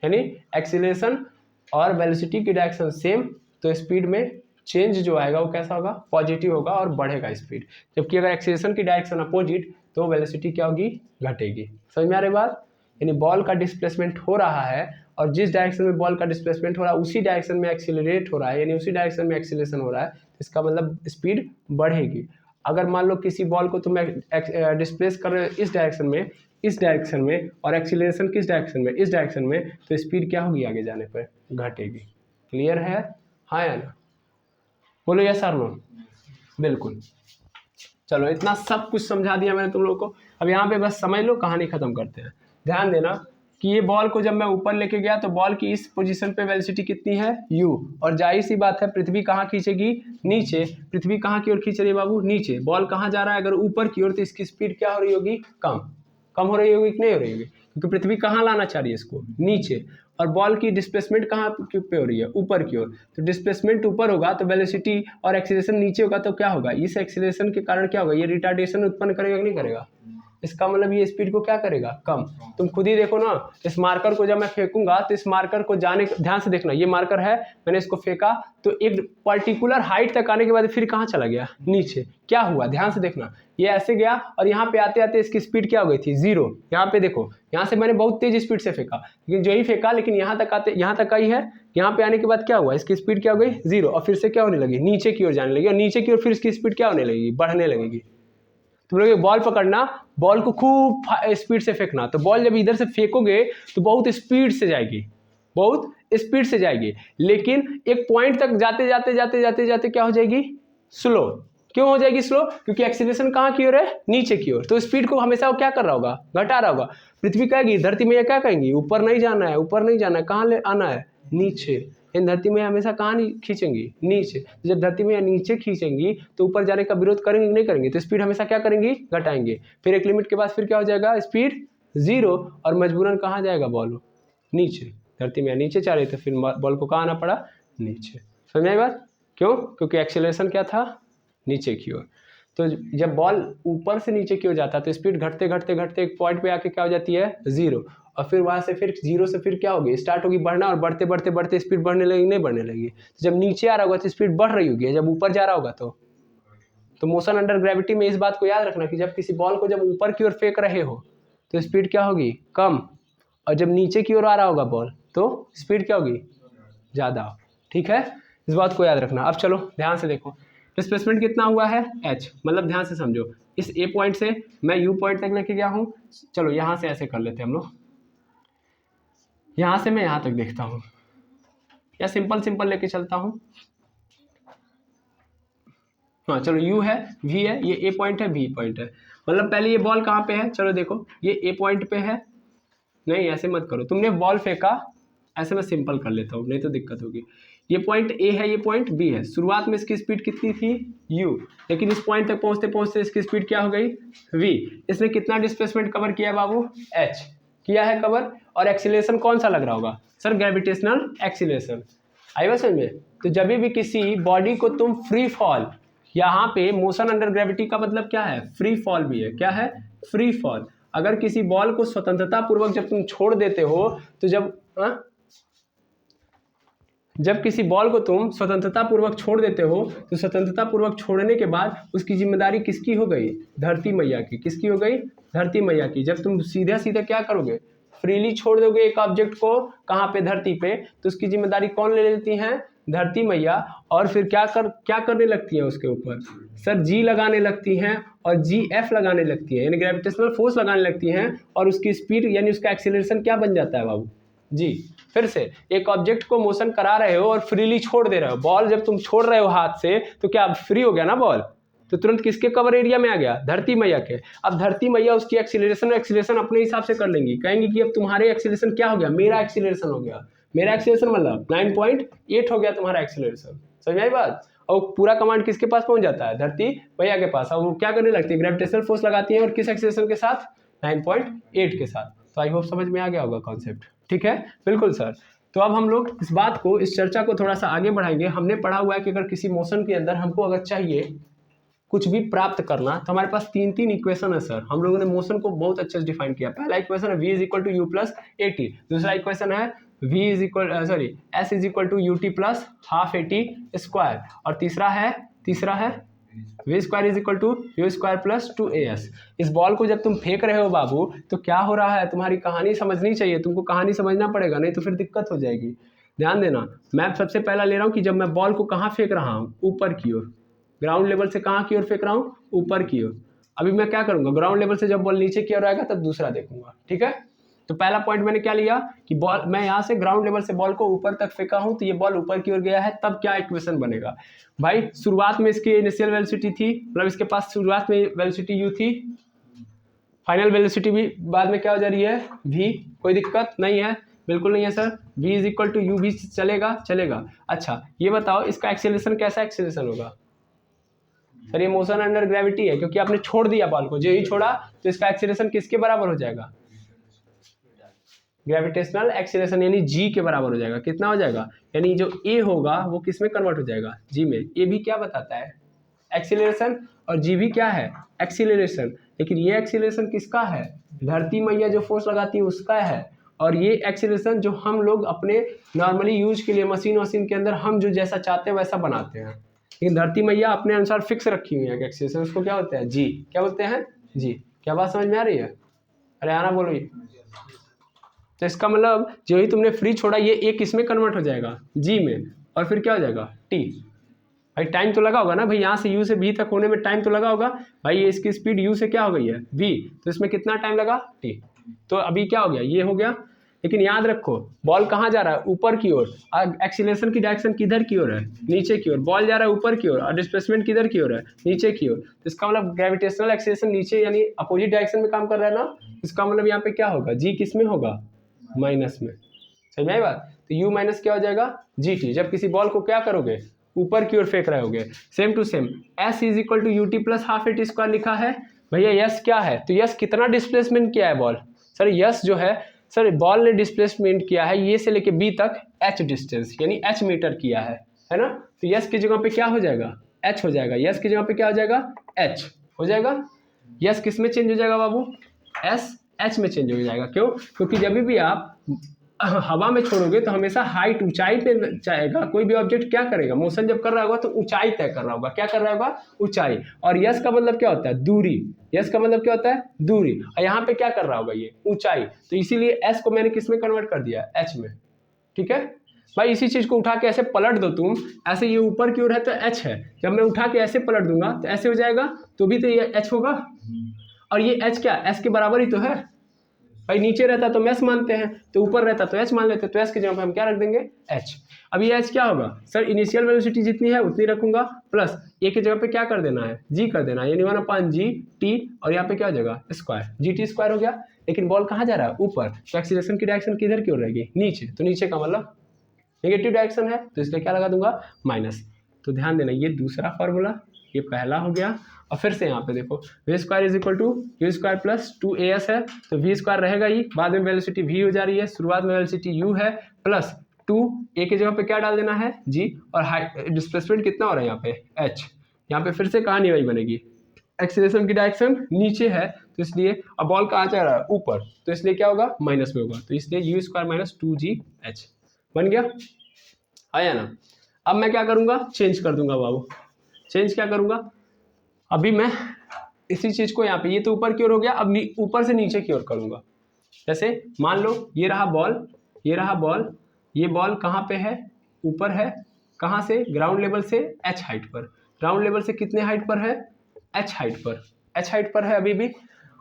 यानी एक्सीलरेशन और वेलोसिटी की डायरेक्शन सेम, तो स्पीड में चेंज जो आएगा वो कैसा होगा, पॉजिटिव होगा और बढ़ेगा स्पीड। जबकि अगर एक्सीलरेशन की डायरेक्शन अपोजिट, तो वेलोसिटी क्या होगी, घटेगी। समझ में आ रही बात। यानी बॉल का डिस्प्लेसमेंट हो रहा है और जिस डायरेक्शन में बॉल का डिस्प्लेसमेंट हो रहा है उसी डायरेक्शन में एक्सीलरेट हो रहा है, यानी उसी डायरेक्शन में एक्सीलरेशन हो रहा है, तो इसका मतलब स्पीड बढ़ेगी। अगर मान लो किसी बॉल को तुम डिस्प्लेस कर रहे हो इस डायरेक्शन में और एक्सीलरेशन किस डायरेक्शन में, इस डायरेक्शन में, तो स्पीड क्या होगी, आगे जाने पर घटेगी। क्लियर है, हाँ या ना, बोलो यस और नो। बिल्कुल। चलो इतना सब कुछ समझा दिया मैंने तुम लोग को। अब यहाँ पे बस समझ लो, कहानी खत्म करते हैं। ध्यान देना कि ये बॉल को जब मैं ऊपर लेके गया तो बॉल की इस पोजीशन पे वेलोसिटी कितनी है, u, और जाहिर सी बात है पृथ्वी कहाँ खींचेगी, नीचे। पृथ्वी कहाँ की ओर खींच रही है बाबू, नीचे। बॉल कहाँ जा रहा है, अगर ऊपर की ओर, तो इसकी स्पीड क्या हो रही होगी, कम हो रही होगी कि नहीं हो रही होगी, क्योंकि पृथ्वी कहाँ लाना चाह रही है इसको, नीचे। और बॉल की डिस्प्लेसमेंट कहाँ पे हो रही है, ऊपर की ओर। तो डिस्प्लेसमेंट ऊपर होगा तो वेलोसिटी और एक्सीलरेशन नीचे होगा, तो क्या होगा, इस एक्सीलरेशन के कारण क्या होगा, ये रिटार्डेशन उत्पन्न करेगा कि नहीं करेगा। इसका मतलब ये स्पीड को क्या करेगा, कम। तुम खुद ही देखो ना, इस मार्कर को जब मैं फेंकूंगा तो इस मार्कर को जाने, ध्यान से देखना, ये मार्कर है, मैंने इसको फेंका तो एक पर्टिकुलर हाइट तक आने के बाद फिर कहाँ चला गया, नीचे। क्या हुआ, ध्यान से देखना, ये ऐसे गया और यहाँ पे आते आते इसकी स्पीड क्या हो गई थी, जीरो। यहाँ पे देखो, यहाँ से मैंने बहुत तेज स्पीड से फेंका, लेकिन जो ही फेंका, लेकिन यहाँ तक आते, यहाँ तक आई है, यहाँ पे आने के बाद क्या हुआ, इसकी स्पीड क्या हो गई, जीरो, और फिर से क्या होने लगी, नीचे की ओर जाने लगी, और नीचे की ओर फिर इसकी स्पीड क्या होने लगेगी, बढ़ने लगेगी। तुम लोग बॉल पकड़ना, बॉल को खूब स्पीड से फेंकना, तो बॉल जब इधर से फेंकोगे तो बहुत स्पीड से जाएगी, बहुत स्पीड से जाएगी, लेकिन एक पॉइंट तक जाते जाते जाते जाते जाते क्या हो जाएगी, स्लो। क्यों हो जाएगी स्लो, क्योंकि एक्सीलरेशन कहाँ की ओर है, नीचे की ओर, तो स्पीड को हमेशा वो क्या कर रहा होगा, घटा रहा होगा। पृथ्वी कहेगी, धरती में क्या कहेंगी, ऊपर नहीं जाना है, ऊपर नहीं जाना है, कहाँ ले आना है, नीचे। इन धरती में हमेशा कहाँ नहीं खींचेंगी, नीचे। जब धरती में नीचे खींचेंगी तो ऊपर जाने का विरोध करेंगे नहीं करेंगे, तो स्पीड हमेशा क्या करेंगी, घटाएंगे। फिर एक लिमिट के बाद फिर क्या हो जाएगा, स्पीड जीरो, और मजबूरन कहाँ जाएगा बॉल, नीचे। धरती में नीचे जा रही तो फिर बॉल को कहाँ आना पड़ा, नीचे। समझ में बात, क्यों, क्योंकि एक्सीलरेशन क्या था, नीचे की ओर। तो जब बॉल ऊपर से नीचे की ओर जाता है तो स्पीड घटते घटते घटते एक पॉइंट पे आके क्या हो जाती है, जीरो, और फिर वहाँ से फिर जीरो से फिर क्या होगी, स्टार्ट होगी बढ़ना, और बढ़ते बढ़ते बढ़ते स्पीड बढ़ने लगेगी, नहीं बढ़ने लगेगी। तो जब नीचे आ रहा होगा तो स्पीड बढ़ रही होगी, जब ऊपर जा रहा होगा तो मोशन अंडर ग्रेविटी में इस बात को याद रखना कि जब किसी बॉल को जब ऊपर की ओर फेंक रहे हो तो स्पीड क्या होगी, कम, और जब नीचे की ओर आ रहा होगा बॉल तो स्पीड क्या होगी, ज़्यादा। ठीक है, इस बात को याद रखना। अब चलो ध्यान से देखो, डिस्प्लेसमेंट कितना हुआ है, h, मतलब ध्यान से समझो, इस a पॉइंट से मैं u पॉइंट तक लेके गया हूँ। चलो यहाँ से ऐसे कर लेते हैं हम लोग, यहाँ से मैं यहाँ तक देखता हूँ, या सिंपल सिंपल लेके चलता हूँ। हाँ चलो, यू है, वी है, ये ए पॉइंट है, बी पॉइंट है। मतलब पहले ये बॉल कहाँ पे है, चलो देखो ये ए पॉइंट पे है। नहीं ऐसे मत करो, तुमने बॉल फेंका, ऐसे मैं सिंपल कर लेता हूँ नहीं तो दिक्कत होगी। ये पॉइंट ए है, ये पॉइंट बी है। शुरुआत में इसकी स्पीड कितनी थी, यू, लेकिन इस पॉइंट तक पहुँचते पहुँचते इसकी स्पीड क्या हो गई, वी। इसने कितना डिस्प्लेसमेंट कवर किया बाबू, एच किया है कवर। और एक्सीलरेशन कौन सा लग रहा होगा सर, ग्रेविटेशनल एक्सीलरेशन। आई बात समझ में। तो जब भी किसी बॉडी को तुम फ्री फॉल, यहाँ पे मोशन अंडर ग्रेविटी का मतलब क्या है, फ्री फॉल भी है। क्या है, फ्री फॉल। अगर किसी बॉल को स्वतंत्रता पूर्वक जब तुम छोड़ देते हो, तो जब किसी बॉल को तुम स्वतंत्रता पूर्वक छोड़ देते हो, तो स्वतंत्रता पूर्वक छोड़ने के बाद उसकी जिम्मेदारी किसकी हो गई, धरती मैया की। किसकी हो गई, धरती मैया की। जब तुम सीधा सीधा क्या करोगे, फ्रीली छोड़ दोगे एक ऑब्जेक्ट को, कहाँ पे, धरती पे, तो उसकी जिम्मेदारी कौन ले लेती हैं, धरती मैया। और फिर क्या करने लगती है उसके ऊपर, सर जी लगाने लगती हैं और जी एफ लगाने लगती है, यानी ग्रेविटेशनल फोर्स लगाने लगती हैं। और उसकी स्पीड यानी उसका एक्सीलरेशन क्या बन जाता है बाबू जी। फिर से एक ऑब्जेक्ट को मोशन करा रहे हो और फ्रीली छोड़ दे रहे हो, बॉल जब तुम छोड़ रहे हो हाथ से, तो क्या फ्री हो गया ना बॉल, तो तुरंत किसके कवर एरिया में आ गया, धरती मैया के। अब धरती मैया उसकी एक्सीलरेशन अपने हिसाब से कर लेंगी, कहेंगी कि अब तुम्हारे एक्सीलरेशन क्या हो गया, मेरा एक्सीलरेशन हो गया। मेरा एक्सीलरेशन मतलब 9.8 हो गया तुम्हारा एक्सीलरेशन। समझ आई बात। और पूरा कमांड किसके पास पहुंच जाता है, धरती मैया के पास। और वो क्या करने लगती है, ग्रेविटेशनल फोर्स लगाती है, और किस एक्सीलरेशन के साथ, 9.8 के साथ। तो आई होप समझ में आ गया होगा कॉन्सेप्ट। ठीक है, बिल्कुल सर। तो अब हम लोग इस बात को, इस चर्चा को थोड़ा सा आगे बढ़ाएंगे। हमने पढ़ा हुआ है कि अगर किसी मोशन के अंदर हमको अगर चाहिए कुछ भी प्राप्त करना, तो हमारे पास तीन इक्वेशन है सर। हम लोगों ने मोशन को बहुत अच्छे से डिफाइन किया। पहला इक्वेशन है v is equal to u plus a t. दूसरा इक्वेशन है s is equal to u t plus half a t square. और तीसरा है v square is equal to u square plus 2as। इस ball को जब तुम फेंक रहे हो बाबू, तो क्या हो रहा है, तुम्हारी कहानी समझनी चाहिए, तुमको कहानी समझना पड़ेगा, नहीं तो फिर दिक्कत हो जाएगी। ध्यान देना, मैं सबसे पहला ले रहा हूँ कि जब मैं बॉल को कहाँ फेंक रहा हूँ, ऊपर की ओर, ग्राउंड लेवल से कहाँ की ओर फेंक रहा हूँ, ऊपर की ओर। अभी मैं क्या करूँगा, ग्राउंड लेवल से जब बॉल नीचे की ओर आएगा तब दूसरा देखूंगा। ठीक है, तो पहला पॉइंट मैंने क्या लिया कि बॉल, मैं यहाँ से ग्राउंड लेवल से बॉल को ऊपर तक फेंका हूँ, तो ये बॉल ऊपर की ओर गया है, तब क्या इक्वेशन बनेगा भाई। शुरुआत में इसकी इनिशियल वेलोसिटी थी, मतलब इसके पास शुरुआत में वेलोसिटी u थी, फाइनल वेलोसिटी भी बाद में क्या हो जा रही है, v। कोई दिक्कत नहीं है, बिल्कुल नहीं है sir. v is equal to u भी चलेगा। अच्छा ये बताओ, इसका एक्सेलरेशन कैसा एक्सेलरेशन होगा सर, ये मोशन अंडर ग्रेविटी है, क्योंकि आपने छोड़ दिया बॉल को, जो ही छोड़ा तो इसका एक्सेलरेशन किसके बराबर हो जाएगा, ग्रेविटेशनल एक्सीलरेशन, यानी जी के बराबर हो जाएगा। कितना हो जाएगा, यानी जो ए होगा वो किस में कन्वर्ट हो जाएगा, जी में। ए भी क्या बताता है, एक्सीलरेशन, और जी भी क्या है, एक्सीलरेशन। लेकिन ये एक्सीलरेशन किसका है, धरती मैया जो फोर्स लगाती है उसका है। और ये एक्सीलरेशन जो हम लोग अपने नॉर्मली यूज के लिए मशीन के अंदर हम जो जैसा चाहते हैं वैसा बनाते हैं, लेकिन धरती मैया अपने अनुसार फिक्स रखी हुई है एक्सीलरेशन, उसको क्या बोलते हैं, जी। क्या बोलते हैं, जी। क्या बात समझ में आ रही है, अरे आना बोलो। तो इसका मतलब जो ही तुमने फ्री छोड़ा, ये ए किस में कन्वर्ट हो जाएगा, जी में, और फिर क्या हो जाएगा, टी। भाई टाइम तो लगा होगा ना भाई, यहाँ से यू से बी तक होने में टाइम तो लगा होगा भाई। ये इसकी स्पीड यू से क्या हो गई है, वी, तो इसमें कितना टाइम लगा, टी। तो अभी क्या हो गया, ये हो गया। लेकिन याद रखो, बॉल कहाँ जा रहा है, ऊपर की ओर। एक्सीलरेशन की डायरेक्शन किधर की ओर है, नीचे की ओर। बॉल जा रहा है ऊपर की ओर, और डिस्प्लेसमेंट किधर की ओर है, नीचे की ओर। तो इसका मतलब ग्रेविटेशनल एक्सीलरेशन नीचे यानी अपोजिट डायरेक्शन में काम कर रहा है ना। इसका मतलब यहाँ पे क्या होगा, जी किस में होगा, माइनस में। सही में आई बात। तो u माइनस क्या हो जाएगा, जी टी। जब किसी बॉल को क्या करोगे, ऊपर की ओर फेंक रहे होगे, same to same s is equal to u t plus half a t square लिखा है भैया। यस क्या है, तो यस कितना डिस्प्लेसमेंट किया है बॉल, सर यस जो है सर, बॉल ने डिस्प्लेसमेंट किया है ये से लेके बी तक h डिस्टेंस, यानी h मीटर किया है ना। तो यस की जगह पे क्या हो जाएगा, h हो जाएगा। यस की जगह पे क्या हो जाएगा, h हो जाएगा। यस किस में चेंज हो जाएगा बाबू, s h में चेंज हो जाएगा। क्यों, क्योंकि जब भी आप हवा में छोड़ोगे तो हमेशा हाइट, ऊंचाई पे जाएगा। कोई भी ऑब्जेक्ट क्या करेगा, मोशन जब कर रहा होगा तो ऊंचाई तय कर रहा होगा। क्या कर रहा होगा, ऊंचाई। और यस का मतलब क्या होता है, दूरी। यस का मतलब क्या होता है, दूरी। और यहाँ पे क्या कर रहा होगा, ये ऊंचाई। तो इसीलिए एस को मैंने किस में कन्वर्ट कर दिया, एच में। ठीक है भाई, इसी चीज को उठा के ऐसे पलट दो तुम, ऐसे ये ऊपर की ओर है तो एच है, जब मैं उठा के ऐसे पलट दूंगा तो ऐसे हो जाएगा, तो भी तो ये एच होगा। और ये एच क्या, एस के बराबर ही तो है। भाई नीचे रहता तो मैस मानते हैं, तो ऊपर रहता तो एच मान लेते, तो एच की जगह पे हम क्या रख देंगे, एच। अब ये एच क्या होगा सर, इनिशियल वेलोसिटी जितनी है उतनी रखूंगा, प्लस ए की जगह पे क्या कर देना है, जी कर देना है, यानी 1/g और यहाँ पे क्या हो जाएगा स्क्वायर, GT² हो गया। लेकिन बॉल कहाँ जा रहा है, ऊपर, तो एक्सीलरेशन की डायरेक्शन किधर की ओर रहेगी, नीचे, तो नीचे का मतलब नेगेटिव डायरेक्शन है, तो इसलिए क्या लगा दूंगा, माइनस। तो ध्यान देना, ये दूसरा फॉर्मूला, ये पहला हो गया। और फिर से यहाँ पे देखो v² is equal to u² plus 2as है, तो v² रहेगा ही, बाद में वेलोसिटी v हो जा रही है, शुरुआत में वेलोसिटी u है, प्लस 2 a की जगह पे क्या डाल देना है, g, और हाइट डिस्प्लेसमेंट कितना हो रहा है यहाँ पे, h। यहाँ पे फिर से कहानी वही बनेगी, एक्सीलरेशन की डायरेक्शन नीचे है, तो इसलिए अब बॉल कहाँ जा रहा है, ऊपर, तो इसलिए क्या होगा, माइनस में होगा, तो इसलिए u² माइनस 2gh बन गया, आया ना। अब मैं क्या करूँगा, चेंज कर दूंगा बाबू, चेंज क्या करूँगा, अभी मैं इसी चीज़ को यहाँ पे, ये तो ऊपर की ओर हो गया, अब ऊपर से नीचे की ओर करूँगा। जैसे मान लो ये रहा बॉल, ये रहा बॉल, ये बॉल कहाँ पे है, ऊपर है, कहाँ से, ग्राउंड लेवल से h हाइट पर, ग्राउंड लेवल से कितने हाइट पर है, h हाइट पर, h हाइट पर है अभी भी।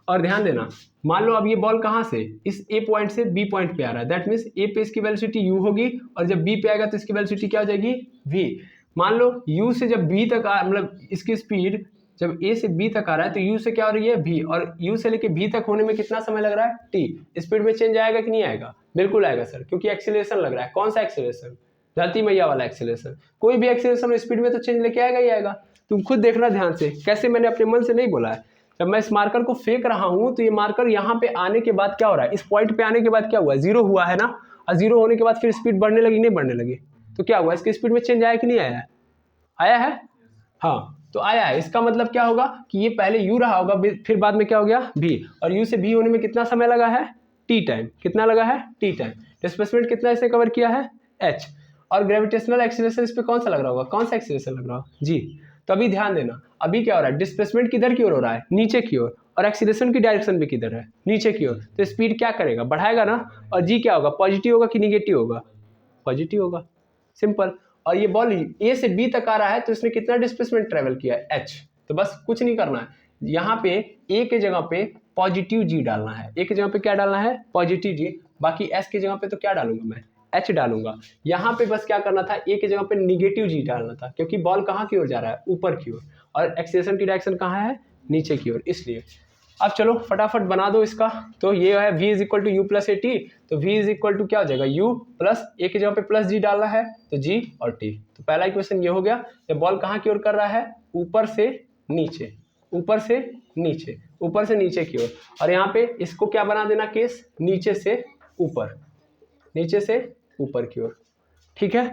और ध्यान देना, मान लो अब ये बॉल कहाँ से, इस A पॉइंट से B पॉइंट पे आ रहा है, दैट मीन्स A पे इसकी वेलोसिटी u होगी, और जब B पे आएगा तो इसकी वेलोसिटी क्या हो जाएगी, v। मान लो u से जब B तक मतलब इसकी स्पीड जब A से B तक आ रहा है, तो u से क्या हो रही है, v, और u से लेके B तक होने में कितना समय लग रहा है, t। स्पीड में चेंज आएगा कि नहीं आएगा, बिल्कुल आएगा सर, क्योंकि एक्सीलरेशन लग रहा है, कौन सा एक्सीलरेशन, धरती मैया वाला एक्सीलरेशन। कोई भी एक्सीलरेशन स्पीड में तो चेंज लेके आएगा ही आएगा, तुम खुद देखना ध्यान से, कैसे मैंने अपने मन से नहीं बोला है। जब मैं इस मार्कर को फेंक रहा हूं, तो ये मार्कर यहाँ पे आने के बाद क्या हो रहा है, इस पॉइंट पे आने के बाद क्या हुआ, जीरो हुआ है ना, और जीरो होने के बाद फिर स्पीड बढ़ने लगी, नहीं बढ़ने लगी, तो क्या हुआ, इसकी स्पीड में चेंज आया कि नहीं आया है, आया है, हाँ तो आया है। इसका मतलब क्या होगा कि ये पहले u रहा होगा, फिर बाद में क्या हो गया v, और u से v होने में कितना समय लगा है, t टाइम, कितना लगा है, t टाइम। डिस्प्लेसमेंट कितना इसे कवर किया है, h, और ग्रेविटेशनल एक्सीलरेशन इस पे कौन सा लग रहा होगा, कौन सा एक्सीलरेशन लग रहा होगा, जी। तो अभी ध्यान देना, अभी क्या हो रहा है, डिस्प्लेसमेंट किधर की ओर हो रहा है, नीचे की ओर, और एक्सीलरेशन की डायरेक्शन भी किधर है, नीचे की ओर, तो स्पीड क्या करेगा, बढ़ाएगा ना, और g क्या होगा, पॉजिटिव होगा कि निगेटिव होगा, पॉजिटिव होगा, सिंपल। और ये बॉल A से B तक आ रहा है, तो इसने कितना डिस्प्लेसमेंट ट्रेवल किया है, h। तो बस कुछ नहीं करना है, यहाँ पे A के जगह पे पॉजिटिव g डालना है, A की जगह पे क्या डालना है, पॉजिटिव g, बाकी s की जगह पे तो क्या डालूंगा मैं, h डालूंगा। यहाँ पे बस क्या करना था, A की जगह पे निगेटिव g डालना था, क्योंकि बॉल कहाँ की ओर जा रहा है, ऊपर की ओर, और एक्सीलरेशन की डायरेक्शन कहाँ है, नीचे की ओर, इसलिए। अब चलो फटाफट बना दो इसका, तो ये है v is equal to u plus a t, तो v इज इक्वल टू क्या हो जाएगा, u प्लस ए की जगह पे प्लस g डालना है, तो g और t। तो पहला इक्वेशन ये हो गया, जब बॉल कहाँ की ओर कर रहा है, ऊपर से नीचे, ऊपर से नीचे, ऊपर से नीचे की ओर, और यहाँ पे इसको क्या बना देना केस, नीचे से ऊपर, नीचे से ऊपर की ओर, ठीक है।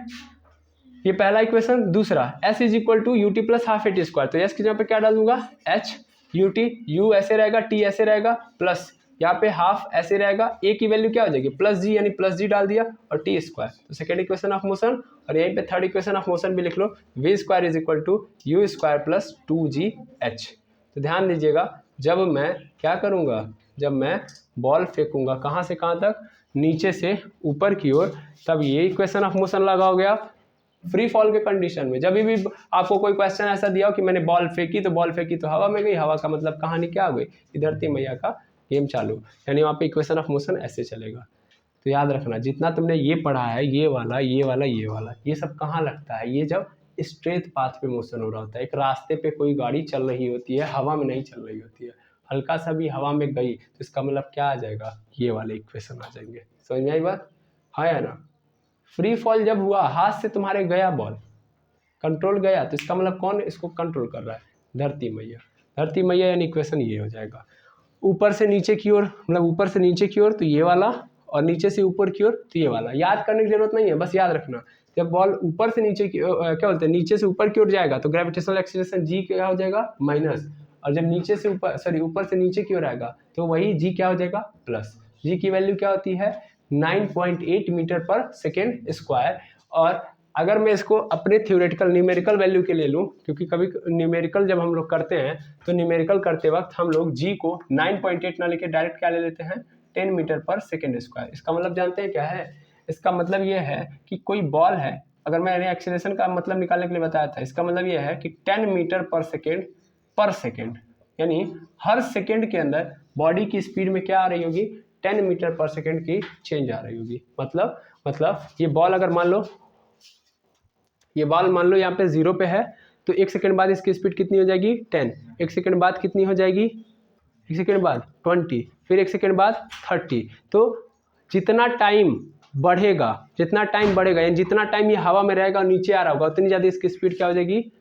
ये पहला इक्वेशन। दूसरा s is equal to u t plus half a t square, तो s की जगह पे क्या डाल दूंगा, h यू टी, यू ऐसे रहेगा, टी ऐसे रहेगा, प्लस यहाँ पे हाफ ऐसे रहेगा, a की वैल्यू क्या हो जाएगी, प्लस जी, यानी प्लस जी डाल दिया, और टी स्क्वायर, तो सेकंड इक्वेशन ऑफ मोशन। और यहीं पे थर्ड इक्वेशन ऑफ मोशन भी लिख लो, v square is equal to u square plus 2gh। तो ध्यान दीजिएगा, जब मैं क्या करूँगा, जब मैं बॉल फेंकूंगा कहाँ से कहाँ तक, नीचे से ऊपर की ओर, तब ये इक्वेशन ऑफ मोशन लगाओगे आप फ्री फॉल के कंडीशन में। जब भी आपको कोई क्वेश्चन ऐसा दिया हो कि मैंने बॉल फेंकी तो हवा में गई, हवा का मतलब कहानी क्या हो गई, धरती मैया का गेम चालू, यानी वहाँ पे इक्वेशन ऑफ मोशन ऐसे चलेगा। तो याद रखना, जितना तुमने ये पढ़ा है, ये वाला ये वाला ये वाला, ये सब कहाँ लगता है, ये जब स्ट्रेट पाथ पे मोशन हो रहा होता है, एक रास्ते पे कोई गाड़ी चल रही होती है, हवा में नहीं चल रही होती है, हल्का सा भी हवा में गई तो इसका मतलब क्या आ जाएगा, ये वाले इक्वेशन आ जाएंगे। समझ में आई बात, हाँ या ना। फ्री फॉल जब हुआ, हाथ से तुम्हारे गया बॉल, कंट्रोल गया, तो इसका मतलब कौन इसको कंट्रोल कर रहा है, धरती मैया, धरती मैया, यानी इक्वेशन ये हो जाएगा। ऊपर से नीचे की ओर, मतलब ऊपर से नीचे की ओर तो ये वाला, और नीचे से ऊपर की ओर तो ये वाला। याद करने की जरूरत नहीं है, बस याद रखना, जब बॉल ऊपर से नीचे की क्या बोलते हैं, नीचे से ऊपर की ओर जाएगा तो ग्रेविटेशनल एक्सीलरेशन जी क्या हो जाएगा, माइनस, और जब नीचे से ऊपर ऊपर से नीचे की ओर आएगा तो वही जी क्या हो जाएगा, प्लस। जी की वैल्यू क्या होती है, 9.8 मीटर पर सेकेंड स्क्वायर। और अगर मैं इसको अपने थ्योरेटिकल न्यूमेरिकल वैल्यू के लिए लूँ, क्योंकि कभी न्यूमेरिकल जब हम लोग करते हैं तो न्यूमेरिकल करते वक्त हम लोग जी को 9.8 ना लेके डायरेक्ट क्या ले लेते हैं, 10 मीटर पर सेकेंड स्क्वायर। इसका मतलब जानते हैं क्या है, इसका मतलब ये है कि कोई बॉल है, अगर मैंने एक्सीलरेशन का मतलब निकालने के लिए बताया था, इसका मतलब ये है कि 10 मीटर पर सेकेंड, यानी हर सेकेंड के अंदर बॉडी की स्पीड में क्या आ रही होगी, 10 मीटर पर सेकेंड की चेंज आ रही होगी। मतलब ये बॉल अगर मान लो यहाँ पे 0 पे है तो 1 सेकेंड बाद इसकी स्पीड कितनी हो जाएगी 10, 1 सेकेंड बाद कितनी हो जाएगी 1 सेकेंड बाद 20, फिर 1 सेकेंड बाद 30। तो जितना टाइम बढ़ेगा यानी जितना टाइम ये हवा में रहेगा और नीचे आ रहा होगा उतनी ज़्यादा इसकी स्पीड क्या हो जाएगी,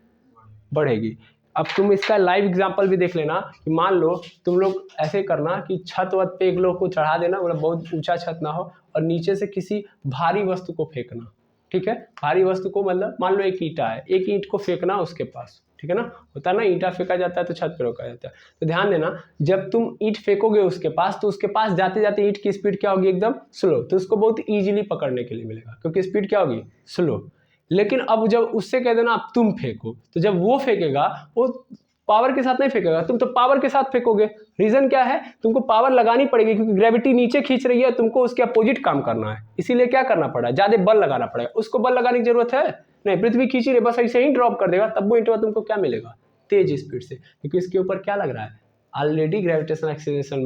बढ़ेगी। अब तुम इसका लाइव एग्जांपल भी देख लेना कि मान लो तुम लोग ऐसे करना कि छत वत पे एक लोग को चढ़ा देना, मतलब बहुत ऊंचा छत ना हो, और नीचे से किसी भारी वस्तु को फेंकना, ठीक है। भारी वस्तु को मतलब मान लो एक ईंटा है, एक ईंट को फेंकना उसके पास, ठीक है ना। होता है ना, ईंटा फेंका जाता है तो छत पे रोका जाता है। तो ध्यान देना, जब तुम ईंट फेंकोगे उसके पास तो उसके पास जाते जाते ईंट की स्पीड क्या होगी, एकदम स्लो, तो उसको बहुत ईजिली पकड़ने के लिए मिलेगा क्योंकि स्पीड क्या होगी, स्लो। लेकिन अब जब उससे कह देना अब तुम फेंको, तो जब वो फेंकेगा वो पावर के साथ नहीं फेंकेगा, तुम तो पावर के साथ फेंकोगे। रीजन क्या है, तुमको पावर लगानी पड़ेगी क्योंकि ग्रेविटी नीचे खींच रही है, तुमको उसके अपोजिट काम करना है, इसीलिए क्या करना पड़ा, ज्यादा बल लगाना पड़ेगा। उसको बल लगाने की जरूरत है नहीं, पृथ्वी खींच रही है, बस ऐसे ही ड्रॉप कर देगा, तब वो इंटरवल तुमको क्या मिलेगा, तेज स्पीड से, क्योंकि इसके ऊपर क्या लग रहा है, ऑलरेडी ग्रेविटेशनल एक्सीलरेशन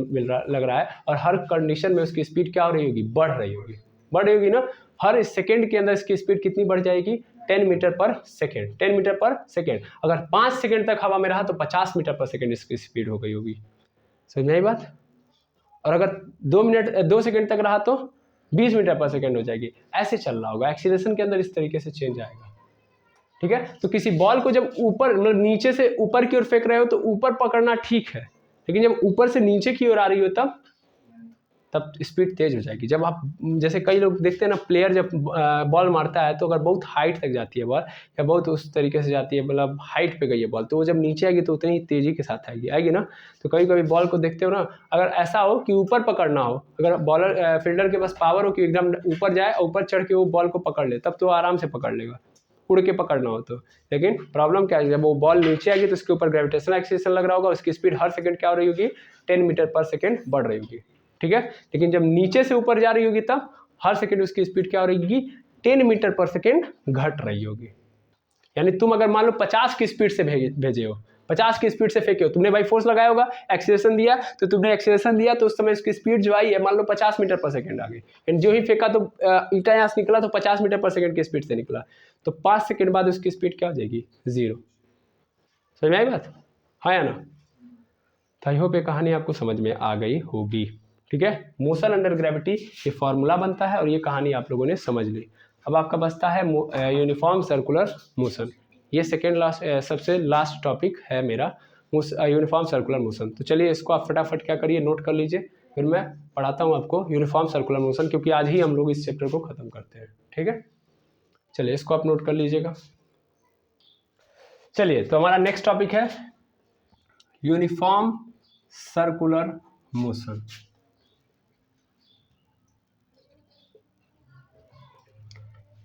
लग रहा है, और हर कंडीशन में उसकी स्पीड क्या हो रही होगी, बढ़ रही होगी ना। हर सेकेंड के अंदर इसकी स्पीड कितनी बढ़ जाएगी, 10 मीटर पर सेकेंड, 10 मीटर पर सेकेंड। अगर 5 सेकेंड तक हवा में रहा तो 50 मीटर पर सेकेंड इसकी स्पीड हो गई होगी, समझ में आई बात। और अगर 2 सेकेंड तक रहा तो 20 मीटर पर सेकेंड हो जाएगी। ऐसे चल रहा होगा, एक्सीलरेशन के अंदर इस तरीके से चेंज आएगा, ठीक है। तो किसी बॉल को जब ऊपर मतलब नीचे से ऊपर की ओर फेंक रहे हो तो ऊपर पकड़ना ठीक है, लेकिन जब ऊपर से नीचे की ओर आ रही हो तब स्पीड तेज हो जाएगी। जब आप जैसे कई लोग देखते हैं ना, प्लेयर जब बॉल मारता है तो अगर बहुत हाइट तक जाती है बॉल, या बहुत उस तरीके से जाती है, मतलब हाइट पे गई है बॉल, तो वो जब नीचे आएगी तो उतनी तेजी के साथ आएगी ना। तो कभी कभी बॉल को देखते हो ना, अगर ऐसा हो कि ऊपर पकड़ना हो, अगर बॉलर फील्डर के पास पावर हो कि एकदम ऊपर जाए, ऊपर चढ़ के वो बॉल को पकड़ ले, तब तो आराम से पकड़ लेगा, उड़ के पकड़ना हो तो। लेकिन प्रॉब्लम क्या है, जब वो बॉल नीचे आएगी तो उसके ऊपर ग्रेविटेशनल एक्सीलरेशन लग रहा होगा, उसकी स्पीड हर सेकंड क्या हो रही होगी, 10 मीटर पर सेकंड बढ़ रही होगी, ठीक है। लेकिन जब नीचे से ऊपर जा रही होगी तब हर सेकंड उसकी स्पीड क्या हो रही होगी, 10 मीटर पर सेकंड घट रही होगी। यानी तुम अगर मान लो 50 की स्पीड से भेजे हो, 50 की स्पीड से फेंके हो, तुमने भाई फोर्स लगाया होगा, एक्सीलरेशन दिया, तो तुमने एक्सीलरेशन दिया तो उस समय इसकी स्पीड जो आई है मान लो 50 मीटर पर सेकंड आ गई, जो ही फेंका तो ईटा यहाँ से निकला तो 50 मीटर पर सेकंड की स्पीड से निकला, तो 5 सेकंड बाद उसकी स्पीड क्या हो जाएगी, 0। समझ में आई बात, हाँ या ना। तो आई होप ये कहानी आपको समझ में आ गई होगी, ठीक है। मोशन अंडर ग्रेविटी ये फॉर्मूला बनता है और ये कहानी आप लोगों ने समझ ली। अब आपका बचता है यूनिफॉर्म सर्कुलर मोशन, ये सेकेंड लास्ट सबसे लास्ट टॉपिक है मेरा, यूनिफॉर्म सर्कुलर मोशन। तो चलिए इसको आप फटाफट क्या करिए, नोट कर लीजिए, फिर मैं पढ़ाता हूँ आपको यूनिफॉर्म सर्कुलर मोशन, क्योंकि आज ही हम लोग इस चैप्टर को खत्म करते हैं, ठीक है। चलिए इसको आप नोट कर लीजिएगा। चलिए तो हमारा नेक्स्ट टॉपिक है यूनिफॉर्म सर्कुलर मोशन।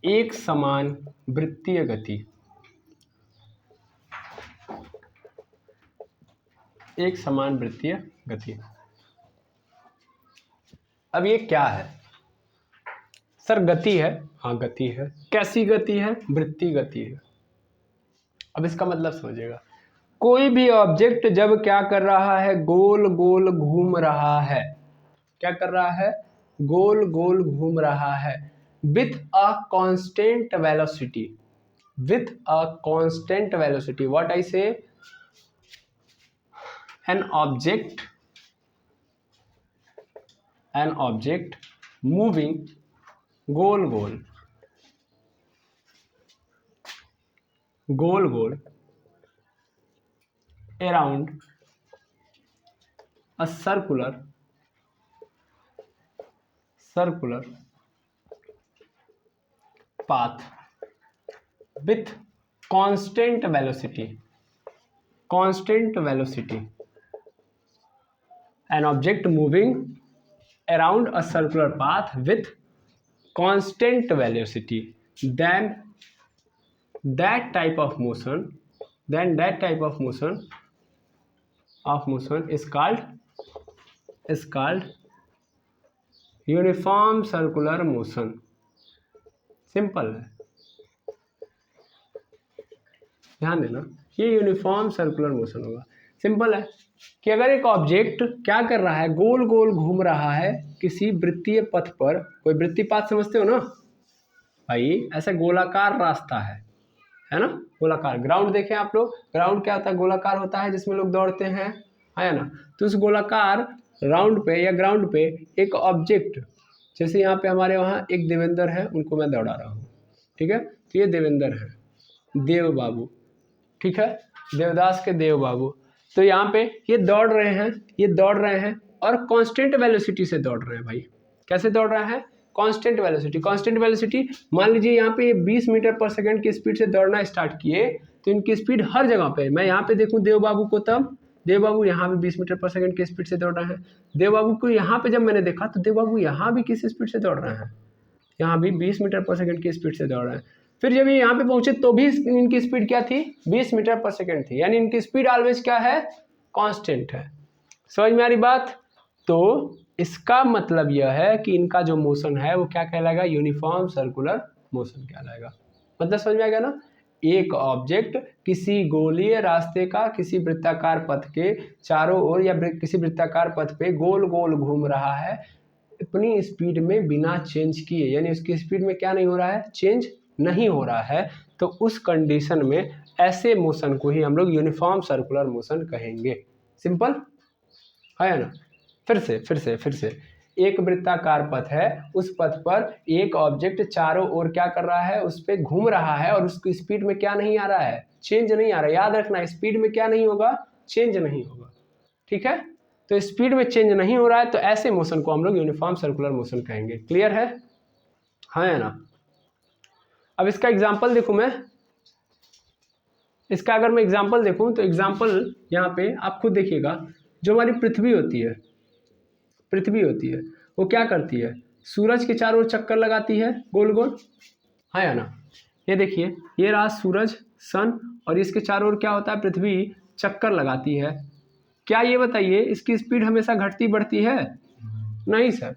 एक समान वृत्तीय गति, एक समान वृत्तीय गति। अब ये क्या है सर, गति है, हाँ गति है, कैसी गति है, वृत्तीय गति है। अब इसका मतलब समझिएगा, कोई भी ऑब्जेक्ट जब क्या कर रहा है, गोल गोल घूम रहा है, क्या कर रहा है, गोल गोल घूम रहा है, with a constant velocity, with a constant velocity, what I say, an object moving goal goal around a circular path with constant velocity, an object moving around a circular path with constant velocity, then that type of motion is called uniform circular motion. Simple है, ध्यान देना, ये uniform circular motion होगा। Simple है कि अगर एक object क्या कर रहा है, गोल गोल घूम रहा है किसी वृत्तीय पथ पर, कोई वृत्तीय पथ समझते हो ना भाई, ऐसा गोलाकार रास्ता है ना, गोलाकार। ग्राउंड देखें आप लोग, ग्राउंड क्या होता है, गोलाकार होता है जिसमें लोग दौड़ते हैं, है ना। तो उस गोलाकार राउंड पे या ग्राउंड पे एक ऑब्जेक्ट, जैसे यहाँ पे हमारे वहाँ एक देवेंद्र है, उनको मैं दौड़ा रहा हूँ, ठीक है। तो ये देवेंद्र है, देव बाबू, ठीक है, देवदास के देव बाबू। तो यहाँ पे ये दौड़ रहे हैं, ये दौड़ रहे हैं और कांस्टेंट वेलोसिटी से दौड़ रहे हैं भाई। कैसे दौड़ रहा है, कांस्टेंट वेलोसिटी। कांस्टेंट वेलोसिटी मान लीजिए यहाँ पे ये 20 मीटर पर सेकंड की स्पीड से दौड़ना स्टार्ट किए, तो इनकी स्पीड हर जगह पे, मैं यहाँ पे देखूँ देव बाबू को, तब देव बाबू यहाँ भी 20 मीटर पर सेकंड की स्पीड से दौड़ रहे हैं। देव बाबू को यहाँ पे जब मैंने देखा तो देव बाबू यहाँ भी किस स्पीड से दौड़ रहे हैं, यहाँ भी 20 मीटर पर सेकंड की स्पीड से दौड़ रहे हैं। फिर जब ये यहाँ पे पहुंचे तो भी इनकी स्पीड क्या थी, 20 मीटर पर सेकंड थी, यानी इनकी स्पीड ऑलवेज क्या है, कांस्टेंट है। समझ में आ रही बात। तो इसका मतलब यह है कि इनका जो मोशन है वो क्या कहलाएगा, यूनिफॉर्म सर्कुलर मोशन कहलाएगा। मतलब समझ में आ गया ना, एक ऑब्जेक्ट किसी गोलीय रास्ते का किसी वृत्ताकार पथ के चारों ओर या किसी वृत्ताकार पथ पे गोल गोल घूम रहा है अपनी स्पीड में बिना चेंज किए, यानी उसकी स्पीड में क्या नहीं हो रहा है, चेंज नहीं हो रहा है। तो उस कंडीशन में ऐसे मोशन को ही हम लोग यूनिफॉर्म सर्कुलर मोशन कहेंगे। सिंपल है ना। फिर से एक वृत्ताकार पथ है, उस पथ पर एक ऑब्जेक्ट चारों ओर क्या कर रहा है, उस पर घूम रहा है और उसकी स्पीड में क्या नहीं आ रहा है, चेंज नहीं आ रहा है। याद रखना, स्पीड में क्या नहीं होगा, चेंज नहीं होगा, ठीक है। तो स्पीड में चेंज नहीं हो रहा है, तो ऐसे मोशन को हम लोग यूनिफॉर्म सर्कुलर मोशन कहेंगे। क्लियर है, हाँ है ना। अब इसका एग्जांपल देखूं मैं, इसका अगर मैं एग्जांपल देखूं तो एग्जांपल यहाँ पे आप खुद देखिएगा, जो हमारी पृथ्वी होती है, पृथ्वी होती है वो क्या करती है, सूरज के चारों ओर चक्कर लगाती है गोल गोल, है या ना। ये देखिए, ये रहा सूरज, सन, और इसके चारों ओर क्या होता है, पृथ्वी चक्कर लगाती है। क्या ये बताइए इसकी स्पीड हमेशा घटती बढ़ती है, नहीं सर,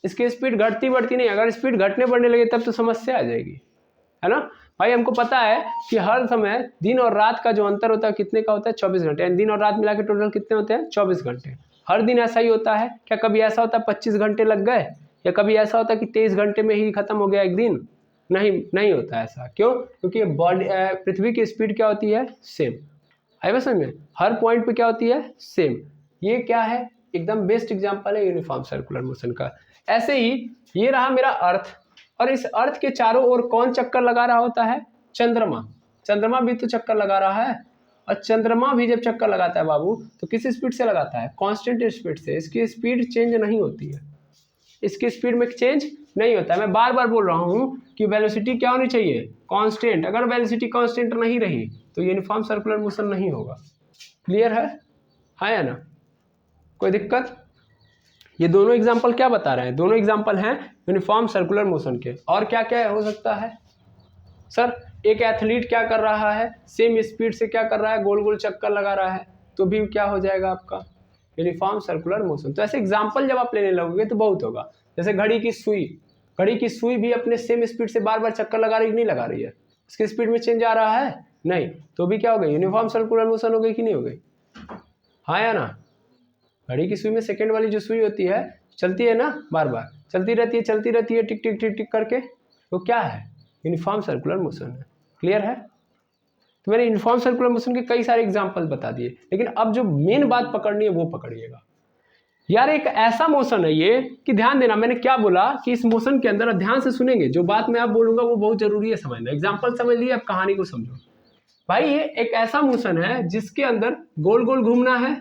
इसकी स्पीड घटती बढ़ती नहीं। अगर स्पीड घटने बढ़ने लगे तब तो समस्या आ जाएगी, है ना भाई। हमको पता है कि हर समय दिन और रात का जो अंतर होता है कितने का होता है, 24 घंटे, यानी दिन और रात मिला के टोटल कितने होते हैं, 24 घंटे। हर दिन ऐसा ही होता है क्या, कभी ऐसा होता है 25 घंटे लग गए, या कभी ऐसा होता है कि 23 घंटे में ही खत्म हो गया एक दिन, नहीं होता ऐसा। क्यों, क्योंकि बॉडी पृथ्वी की स्पीड क्या होती है, सेम है, बस में हर पॉइंट पे क्या होती है, सेम। ये क्या है, एकदम बेस्ट एग्जांपल है यूनिफॉर्म सर्कुलर मोशन का। ऐसे ही ये रहा मेरा अर्थ, और इस अर्थ के चारों ओर कौन चक्कर लगा रहा होता है, चंद्रमा। चंद्रमा भी तो चक्कर लगा रहा है, और चंद्रमा भी जब चक्कर लगाता है बाबू तो किस स्पीड से लगाता है, कांस्टेंट स्पीड से। इसकी स्पीड चेंज नहीं होती है, इसकी स्पीड में चेंज नहीं होता है। मैं बार बार बोल रहा हूँ कि वेलोसिटी क्या होनी चाहिए, कांस्टेंट। अगर वेलोसिटी कांस्टेंट नहीं रही तो यूनिफॉर्म सर्कुलर मोशन नहीं होगा। क्लियर है या ना, कोई दिक्कत। ये दोनों एग्जांपल क्या बता रहे हैं, दोनों एग्जांपल हैं यूनिफॉर्म सर्कुलर मोशन के। और क्या क्या हो सकता है सर, एक एथलीट क्या कर रहा है, सेम स्पीड से क्या कर रहा है, गोल गोल चक्कर लगा रहा है, तो भी क्या हो जाएगा आपका, यूनिफॉर्म सर्कुलर मोशन। तो ऐसे एग्जांपल जब आप लेने लगोगे तो बहुत होगा। जैसे घड़ी की सुई भी अपने सेम स्पीड से बार बार चक्कर लगा रही, नहीं लगा रही है, इसकी स्पीड में चेंज आ रहा है नहीं, तो भी क्या हो गई, यूनिफॉर्म सर्कुलर मोशन हो गई कि नहीं हो गई, हाँ या ना। घड़ी की सुई में सेकंड वाली जो सुई होती है चलती है ना, बार बार चलती रहती है टिक टिक टिक टिक करके, तो क्या है, यूनिफॉर्म सर्कुलर मोशन है। क्लियर है। तो मैंने यूनिफॉर्म सर्कुलर मोशन के कई सारे एग्जांपल बता दिए, लेकिन अब जो मेन बात पकड़नी है वो पकड़िएगा यार। एक ऐसा मोशन है ये कि ध्यान देना, मैंने क्या बोला कि इस मोशन के अंदर, ध्यान से सुनेंगे, जो बात मैं आप बोलूंगा वो बहुत जरूरी है समझना। एग्जाम्पल समझ लिए, अब कहानी को समझो भाई। ये एक ऐसा मोशन है जिसके अंदर गोल गोल घूमना है,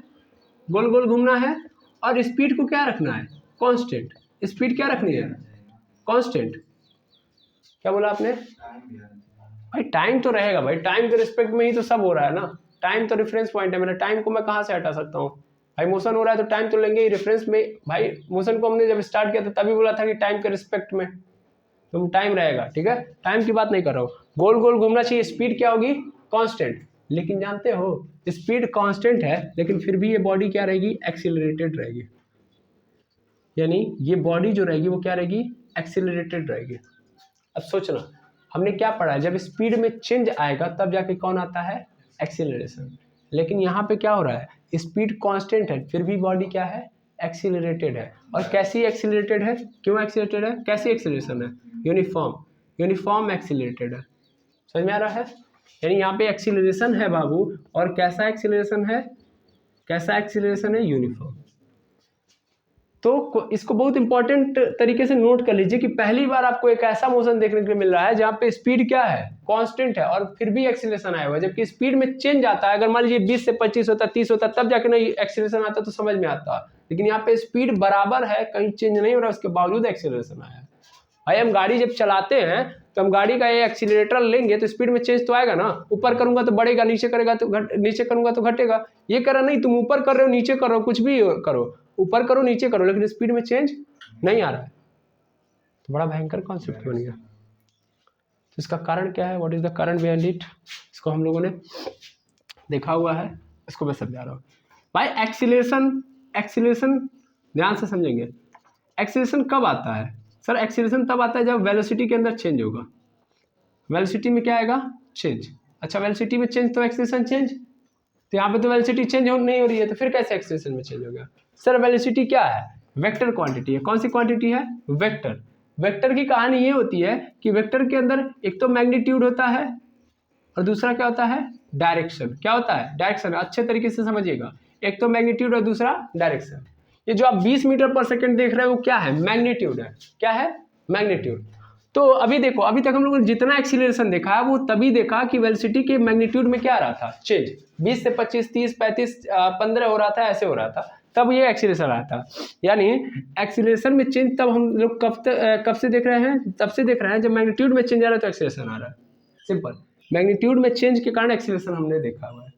गोल गोल घूमना है, और स्पीड को क्या रखना है, कांस्टेंट। स्पीड क्या रखनी है, कांस्टेंट। क्या बोला आपने भाई, टाइम तो रहेगा भाई, टाइम के रिस्पेक्ट में ही तो सब हो रहा है ना। टाइम तो रेफरेंस पॉइंट है मेरा, टाइम को मैं कहाँ से हटा सकता हूँ भाई, मोशन हो रहा है तो टाइम तो लेंगे ही रेफरेंस में भाई। मोशन को हमने जब स्टार्ट किया था तभी बोला था कि टाइम के रिस्पेक्ट में तुम टाइम रहेगा, ठीक है, टाइम की बात नहीं कर रहा हूँ। गोल गोल घूमना चाहिए, स्पीड क्या होगी, कांस्टेंट। लेकिन जानते हो स्पीड कांस्टेंट है, लेकिन फिर भी ये बॉडी क्या रहेगी, एक्सीलरेटेड रहेगी। यानी ये बॉडी जो रहेगी वो क्या रहेगी, एक्सीलरेटेड रहेगी। अब सोचना, हमने क्या पढ़ा है, जब स्पीड में चेंज आएगा तब जाके कौन आता है, एक्सीलरेशन। लेकिन यहाँ पे क्या हो रहा है, स्पीड कांस्टेंट है, फिर भी बॉडी क्या है, एक्सीलरेटेड है। और कैसी एक्सीलरेटेड है, क्यों एक्सीलरेटेड है, कैसी एक्सीलरेशन है, यूनिफॉर्म एक्सीलरेटेड है। समझ में आ रहा है, यानी यहाँ पे एक्सीलरेशन है बाबू, और कैसा एक्सीलरेशन है, यूनिफॉर्म। तो इसको बहुत इंपॉर्टेंट तरीके से नोट कर लीजिए कि पहली बार आपको एक ऐसा मोशन देखने को मिल रहा है जहाँ पे स्पीड क्या है, कांस्टेंट है, और फिर भी एक्सीलरेशन आया हुआ है, जबकि स्पीड में चेंज आता है। अगर मान लीजिए 20 से 25 होता, 30 होता, तब जाके ना एक्सीलरेशन आता तो समझ में आता, लेकिन यहाँ पे स्पीड बराबर है, कहीं चेंज नहीं हो रहा, उसके बावजूद एक्सीलरेशन आया है। भाई हम गाड़ी जब चलाते हैं तो हम गाड़ी का ये एक्सीलरेटर लेंगे तो स्पीड में चेंज तो आएगा ना, ऊपर करूंगा तो बढ़ेगा, नीचे करेगा तो नीचे करूंगा तो घटेगा। ये करा नहीं, तुम ऊपर कर रहे हो, नीचे करो, कुछ भी करो, ऊपर करो नीचे करो, लेकिन स्पीड में चेंज नहीं आ रहा है। तो बड़ा भयंकर कॉन्सेप्ट बन गया। तो इसका कारण क्या है, व्हाट इज द कारण बिहाइंड इट, इसको हम लोगों ने देखा हुआ है, इसको मैं समझा रहा हूँ। भाई एक्सीलरेशन ध्यान से समझेंगे। एक्सीलरेशन कब आता है सर, एक्सीलरेशन तब आता है जब वेलोसिटी के अंदर चेंज होगा। वेलोसिटी में क्या आएगा, चेंज। अच्छा वेलोसिटी में चेंज तो एक्सीलरेशन चेंज, तो यहाँ पे तो वेलोसिटी चेंज नहीं हो रही है, तो फिर कैसे एक्सीलरेशन में चेंज हो गया। सर वेलोसिटी क्या है, वेक्टर क्वांटिटी है। कौन सी क्वांटिटी है, वेक्टर। वेक्टर की कहानी ये होती है कि वेक्टर के अंदर एक तो मैग्नीट्यूड होता है और दूसरा क्या होता है, डायरेक्शन। क्या होता है, डायरेक्शन। अच्छे तरीके से समझिएगा, एक तो मैग्नीट्यूड और दूसरा डायरेक्शन। ये जो आप 20 मीटर पर सेकंड देख रहे हो वो क्या है, मैग्नीट्यूड है। क्या है, मैग्नीट्यूड। तो अभी देखो, अभी तक हम लोगों ने जितना एक्सीलरेशन देखा है वो तभी देखा कि वेलोसिटी के मैग्नीट्यूड में क्या आ रहा था, चेंज। 20 से 25, 30, 35, 15 हो रहा था, ऐसे हो रहा था, तब ये एक्सीलरेशन आया था। यानी एक्सीलरेशन में चेंज तब हम लोग कब से देख रहे हैं, तब से देख रहे हैं जब मैग्नीट्यूड में चेंज आ रहा है तो एक्सीलरेशन आ रहा है। सिंपल, मैग्नीट्यूड में चेंज के कारण एक्सीलरेशन हमने देखा हुआ है।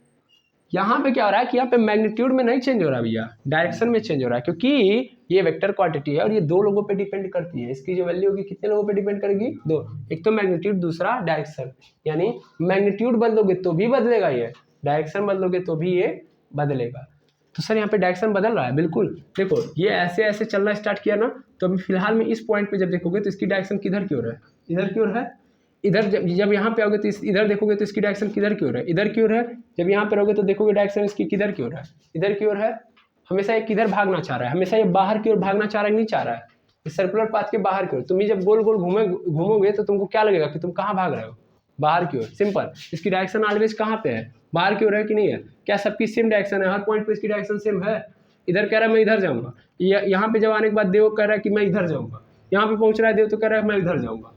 यहाँ पे क्या हो रहा है कि यहाँ पे मैग्नीट्यूड में नहीं चेंज हो रहा भैया, डायरेक्शन में चेंज हो रहा है, क्योंकि ये वेक्टर क्वांटिटी है और ये दो लोगों पे डिपेंड करती है। इसकी जो वैल्यू होगी कितने लोगों पे डिपेंड करेगी, दो। एक तो मैग्नीट्यूड, दूसरा डायरेक्शन। यानी मैग्नीट्यूड बदलोगे तो भी बदलेगा ये, डायरेक्शन बदलोगे तो भी ये बदलेगा। तो सर यहाँ पे डायरेक्शन बदल रहा है, बिल्कुल। देखो ये ऐसे ऐसे चलना स्टार्ट किया ना, तो अभी फिलहाल में इस पॉइंट पे जब देखोगे तो इसकी डायरेक्शन किधर की ओर है, इधर की ओर है। इधर जब यहाँ पे आओगे तो इधर देखोगे तो इसकी डायरेक्शन किधर की ओर है, इधर की ओर है। जब यहाँ पे रहोगे तो देखोगे डायरेक्शन इसकी किधर की ओर है, इधर की ओर है। हमेशा ये किधर भागना चाह रहा है, हमेशा ये बाहर की ओर भागना चाह रहा है, नहीं चाह रहा है, इस सर्कुलर पाथ के बाहर की ओर। तुम जब गोल गोल घूमोगे तो तुमको क्या लगेगा कि तुम कहाँ भाग रहे हो, बाहर की ओर। सिंपल, इसकी डायरेक्शन ऑलवेज कहाँ पे है, बाहर की ओर है कि नहीं है। क्या सबकी सेम डायरेक्शन है, हर पॉइंट पे इसकी डायरेक्शन सेम है। इधर कह रहा है मैं इधर जाऊँगा, यहाँ पे जब आने के बाद देव कह रहा है कि मैं इधर जाऊँगा, यहाँ पे पहुँच रहा है देव तो कह रहा है मैं इधर जाऊँगा।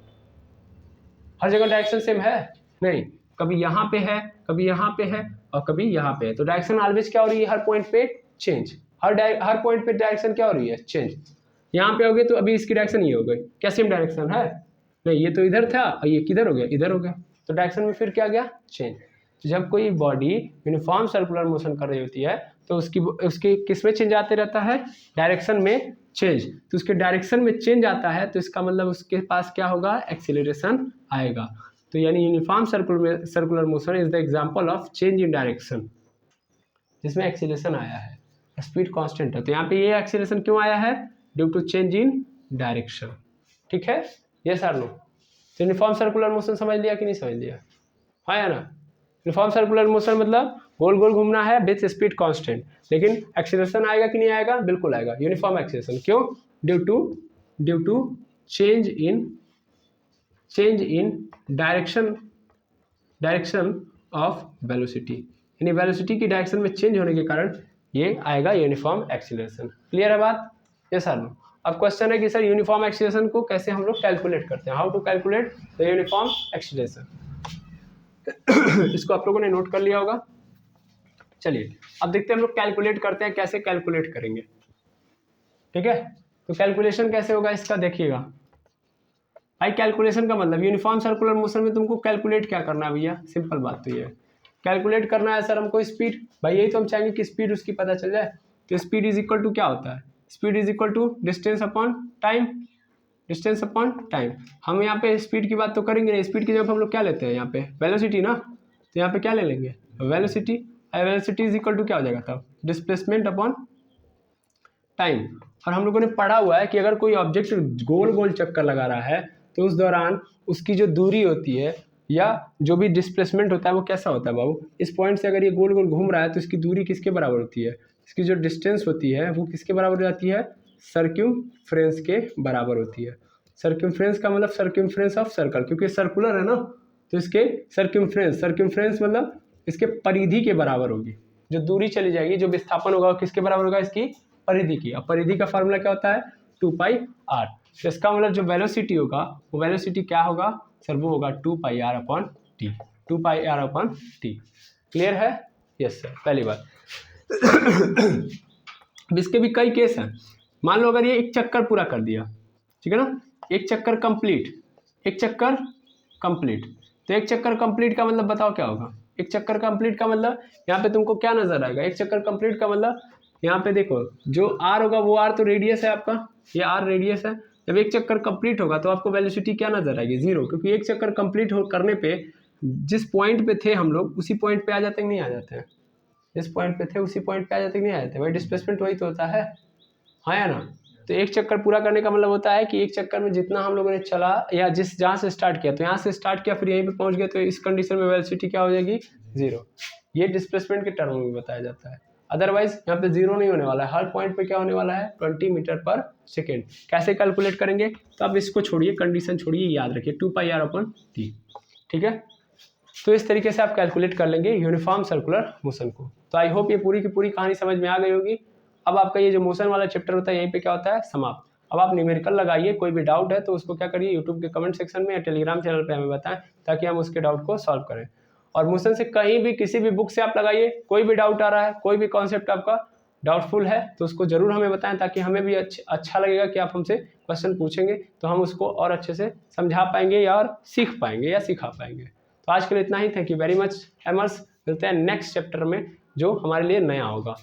हर जगह डायरेक्शन सेम है नहीं, कभी यहाँ पे है, कभी यहाँ पे है, और कभी यहाँ पे है। तो डायरेक्शन ऑलवेज क्या हो रही है, हर पॉइंट पे चेंज। हर पॉइंट पे डायरेक्शन क्या हो रही है, चेंज। यहाँ पे हो गए तो अभी इसकी डायरेक्शन ये हो गई, क्या सेम डायरेक्शन है, नहीं, ये तो इधर था और ये किधर हो गया, इधर हो गया। तो डायरेक्शन में फिर क्या गया, चेंज। तो जब कोई बॉडी यूनिफॉर्म सर्कुलर मोशन कर रही होती है तो उसकी किस में चेंज आते रहता है, डायरेक्शन में चेंज। तो उसके डायरेक्शन में चेंज आता है तो इसका मतलब उसके पास क्या होगा, एक्सीलरेशन आएगा। तो यानी uniform circular motion is the example of change in direction, जिसमें एक्सीलरेशन आया है, स्पीड कांस्टेंट है। तो यहाँ पे ये एक्सीलरेशन क्यों आया है, due to change in direction. ठीक है, यस और नो। तो यूनिफॉर्म सर्कुलर मोशन समझ लिया कि नहीं समझ लिया, हाँ या ना। यूनिफॉर्म सर्कुलर मोशन मतलब गोल गोल घूमना है विथ स्पीड कांस्टेंट, लेकिन एक्सीलरेशन आएगा कि नहीं आएगा, बिल्कुल आएगा, यूनिफॉर्म एक्सीलरेशन। क्यों, due to change in direction of velocity, यानी वेलोसिटी की डायरेक्शन में चेंज होने के कारण ये आएगा यूनिफॉर्म एक्सीलरेशन। क्लियर है बात, यस सर नो। अब क्वेश्चन है कि सर यूनिफॉर्म एक्सीलरेशन को कैसे हम लोग कैलकुलेट करते हैं, how to calculate the uniform acceleration. इसको आप लोगों ने नोट कर लिया होगा। चलिए अब देखते हैं हम लोग कैलकुलेट करते हैं, कैसे कैलकुलेट करेंगे। ठीक है, तो कैलकुलेशन कैसे होगा इसका देखिएगा। भाई कैलकुलेशन का मतलब यूनिफॉर्म सर्कुलर मोशन में तुमको कैलकुलेट क्या करना है भैया, सिंपल बात तो ये है, कैलकुलेट करना है सर हमको स्पीड। भाई यही तो हम चाहेंगे कि स्पीड उसकी पता चल जाए। तो स्पीड इज इक्वल टू क्या होता है, speed is equal to distance upon time, distance upon time. हम यहाँ पे स्पीड की बात तो करेंगे नहीं, स्पीड की जब हम लोग क्या लेते हैं यहाँ पे वेलोसिटी ना, तो यहाँ पे क्या ले लेंगे, velocity. Velocity is equal to क्या हो जाएगा तब, डिस्प्लेसमेंट अपॉन टाइम। और हम लोगों ने पढ़ा हुआ है कि अगर कोई ऑब्जेक्ट गोल गोल चक्कर लगा रहा है तो उस दौरान उसकी जो दूरी होती है या जो भी डिस्प्लेसमेंट होता है वो कैसा होता है बाबू, इस पॉइंट से अगर ये गोल गोल घूम रहा है तो इसकी दूरी किसके बराबर होती है, इसकी जो डिस्टेंस होती है वो किसके बराबर हो जाती है, सर्क्यूमफ्रेंस के बराबर होती है। सर्क्यूमफ्रेंस का मतलब सर्क्यूमफ्रेंस ऑफ सर्कल, क्योंकि सर्कुलर है ना तो इसके सर्क्यूमफ्रेंस मतलब इसके परिधि के बराबर होगी। जो दूरी चली जाएगी, जो विस्थापन होगा वो किसके बराबर होगा, इसकी परिधि की। अब परिधि का फार्मूला क्या होता है, 2πr। तो इसका मतलब जो वेलोसिटी होगा वो वेलोसिटी क्या होगा सर, वो होगा 2πr/t, 2πr/t। क्लियर है? Yes sir. पहली बात इसके भी कई केस हैं। मान लो अगर ये एक चक्कर पूरा कर दिया, ठीक है ना, एक चक्कर कंप्लीट, एक चक्कर कंप्लीट, तो एक चक्कर कंप्लीट का मतलब बताओ क्या होगा, एक चक्कर कंप्लीट का मतलब यहाँ पे तुमको क्या नजर आएगा, एक चक्कर कंप्लीट का मतलब यहाँ पे देखो जो आर होगा वो आर तो रेडियस है आपका, ये आर रेडियस है। जब एक चक्कर कंप्लीट होगा तो आपको वेलोसिटी क्या नजर आएगी, जीरो, क्योंकि एक चक्कर कंप्लीट करने पे जिस पॉइंट पे थे हम लोग उसी पॉइंट पे आ जाते हैं, नहीं आ जाते हैं, जिस पॉइंट पे थे उसी पॉइंट पे आ जाते हैं, नहीं आ जाते, वही डिस्प्लेसमेंट वही तो होता है, हाँ या ना। तो एक चक्कर पूरा करने का मतलब होता है कि एक चक्कर में जितना हम लोगों ने चला या जिस जहाँ से स्टार्ट किया, तो यहाँ से स्टार्ट किया फिर यहीं पे पहुँच गया, तो इस कंडीशन में वेलोसिटी क्या हो जाएगी, जीरो। ये डिस्प्लेसमेंट के टर्म में बताया जाता है। अदरवाइज यहाँ पे जीरो नहीं होने वाला है, हर पॉइंट पे क्या होने वाला है, 20 मीटर पर सेकेंड। कैसे कैलकुलेट करेंगे, तो आप इसको छोड़िए, कंडीशन छोड़िए, याद रखिए 2πr/t, ठीक है। तो इस तरीके से आप कैलकुलेट कर लेंगे यूनिफॉर्म सर्कुलर मोशन को। तो आई होप ये पूरी की पूरी कहानी समझ में आ गई होगी। अब आपका ये जो मोशन वाला चैप्टर होता है यहीं पे क्या होता है, समाप्त। अब आप न्यूमेरिकल लगाइए, कोई भी डाउट है तो उसको क्या करिए, यूट्यूब के कमेंट सेक्शन में या टेलीग्राम चैनल पे हमें बताएं, ताकि हम उसके डाउट को सॉल्व करें। और मोशन से कहीं भी किसी भी बुक से आप लगाइए, कोई भी डाउट आ रहा है, कोई भी कॉन्सेप्ट आपका डाउटफुल है तो उसको जरूर हमें बताएं, ताकि हमें भी अच्छा लगेगा कि आप हमसे क्वेश्चन पूछेंगे तो हम उसको और अच्छे से समझा पाएंगे या और सीख पाएंगे या सिखा पाएंगे। तो आज के लिए इतना ही। Thank you very much aimers. मिलते हैं नेक्स्ट चैप्टर में जो हमारे लिए नया होगा।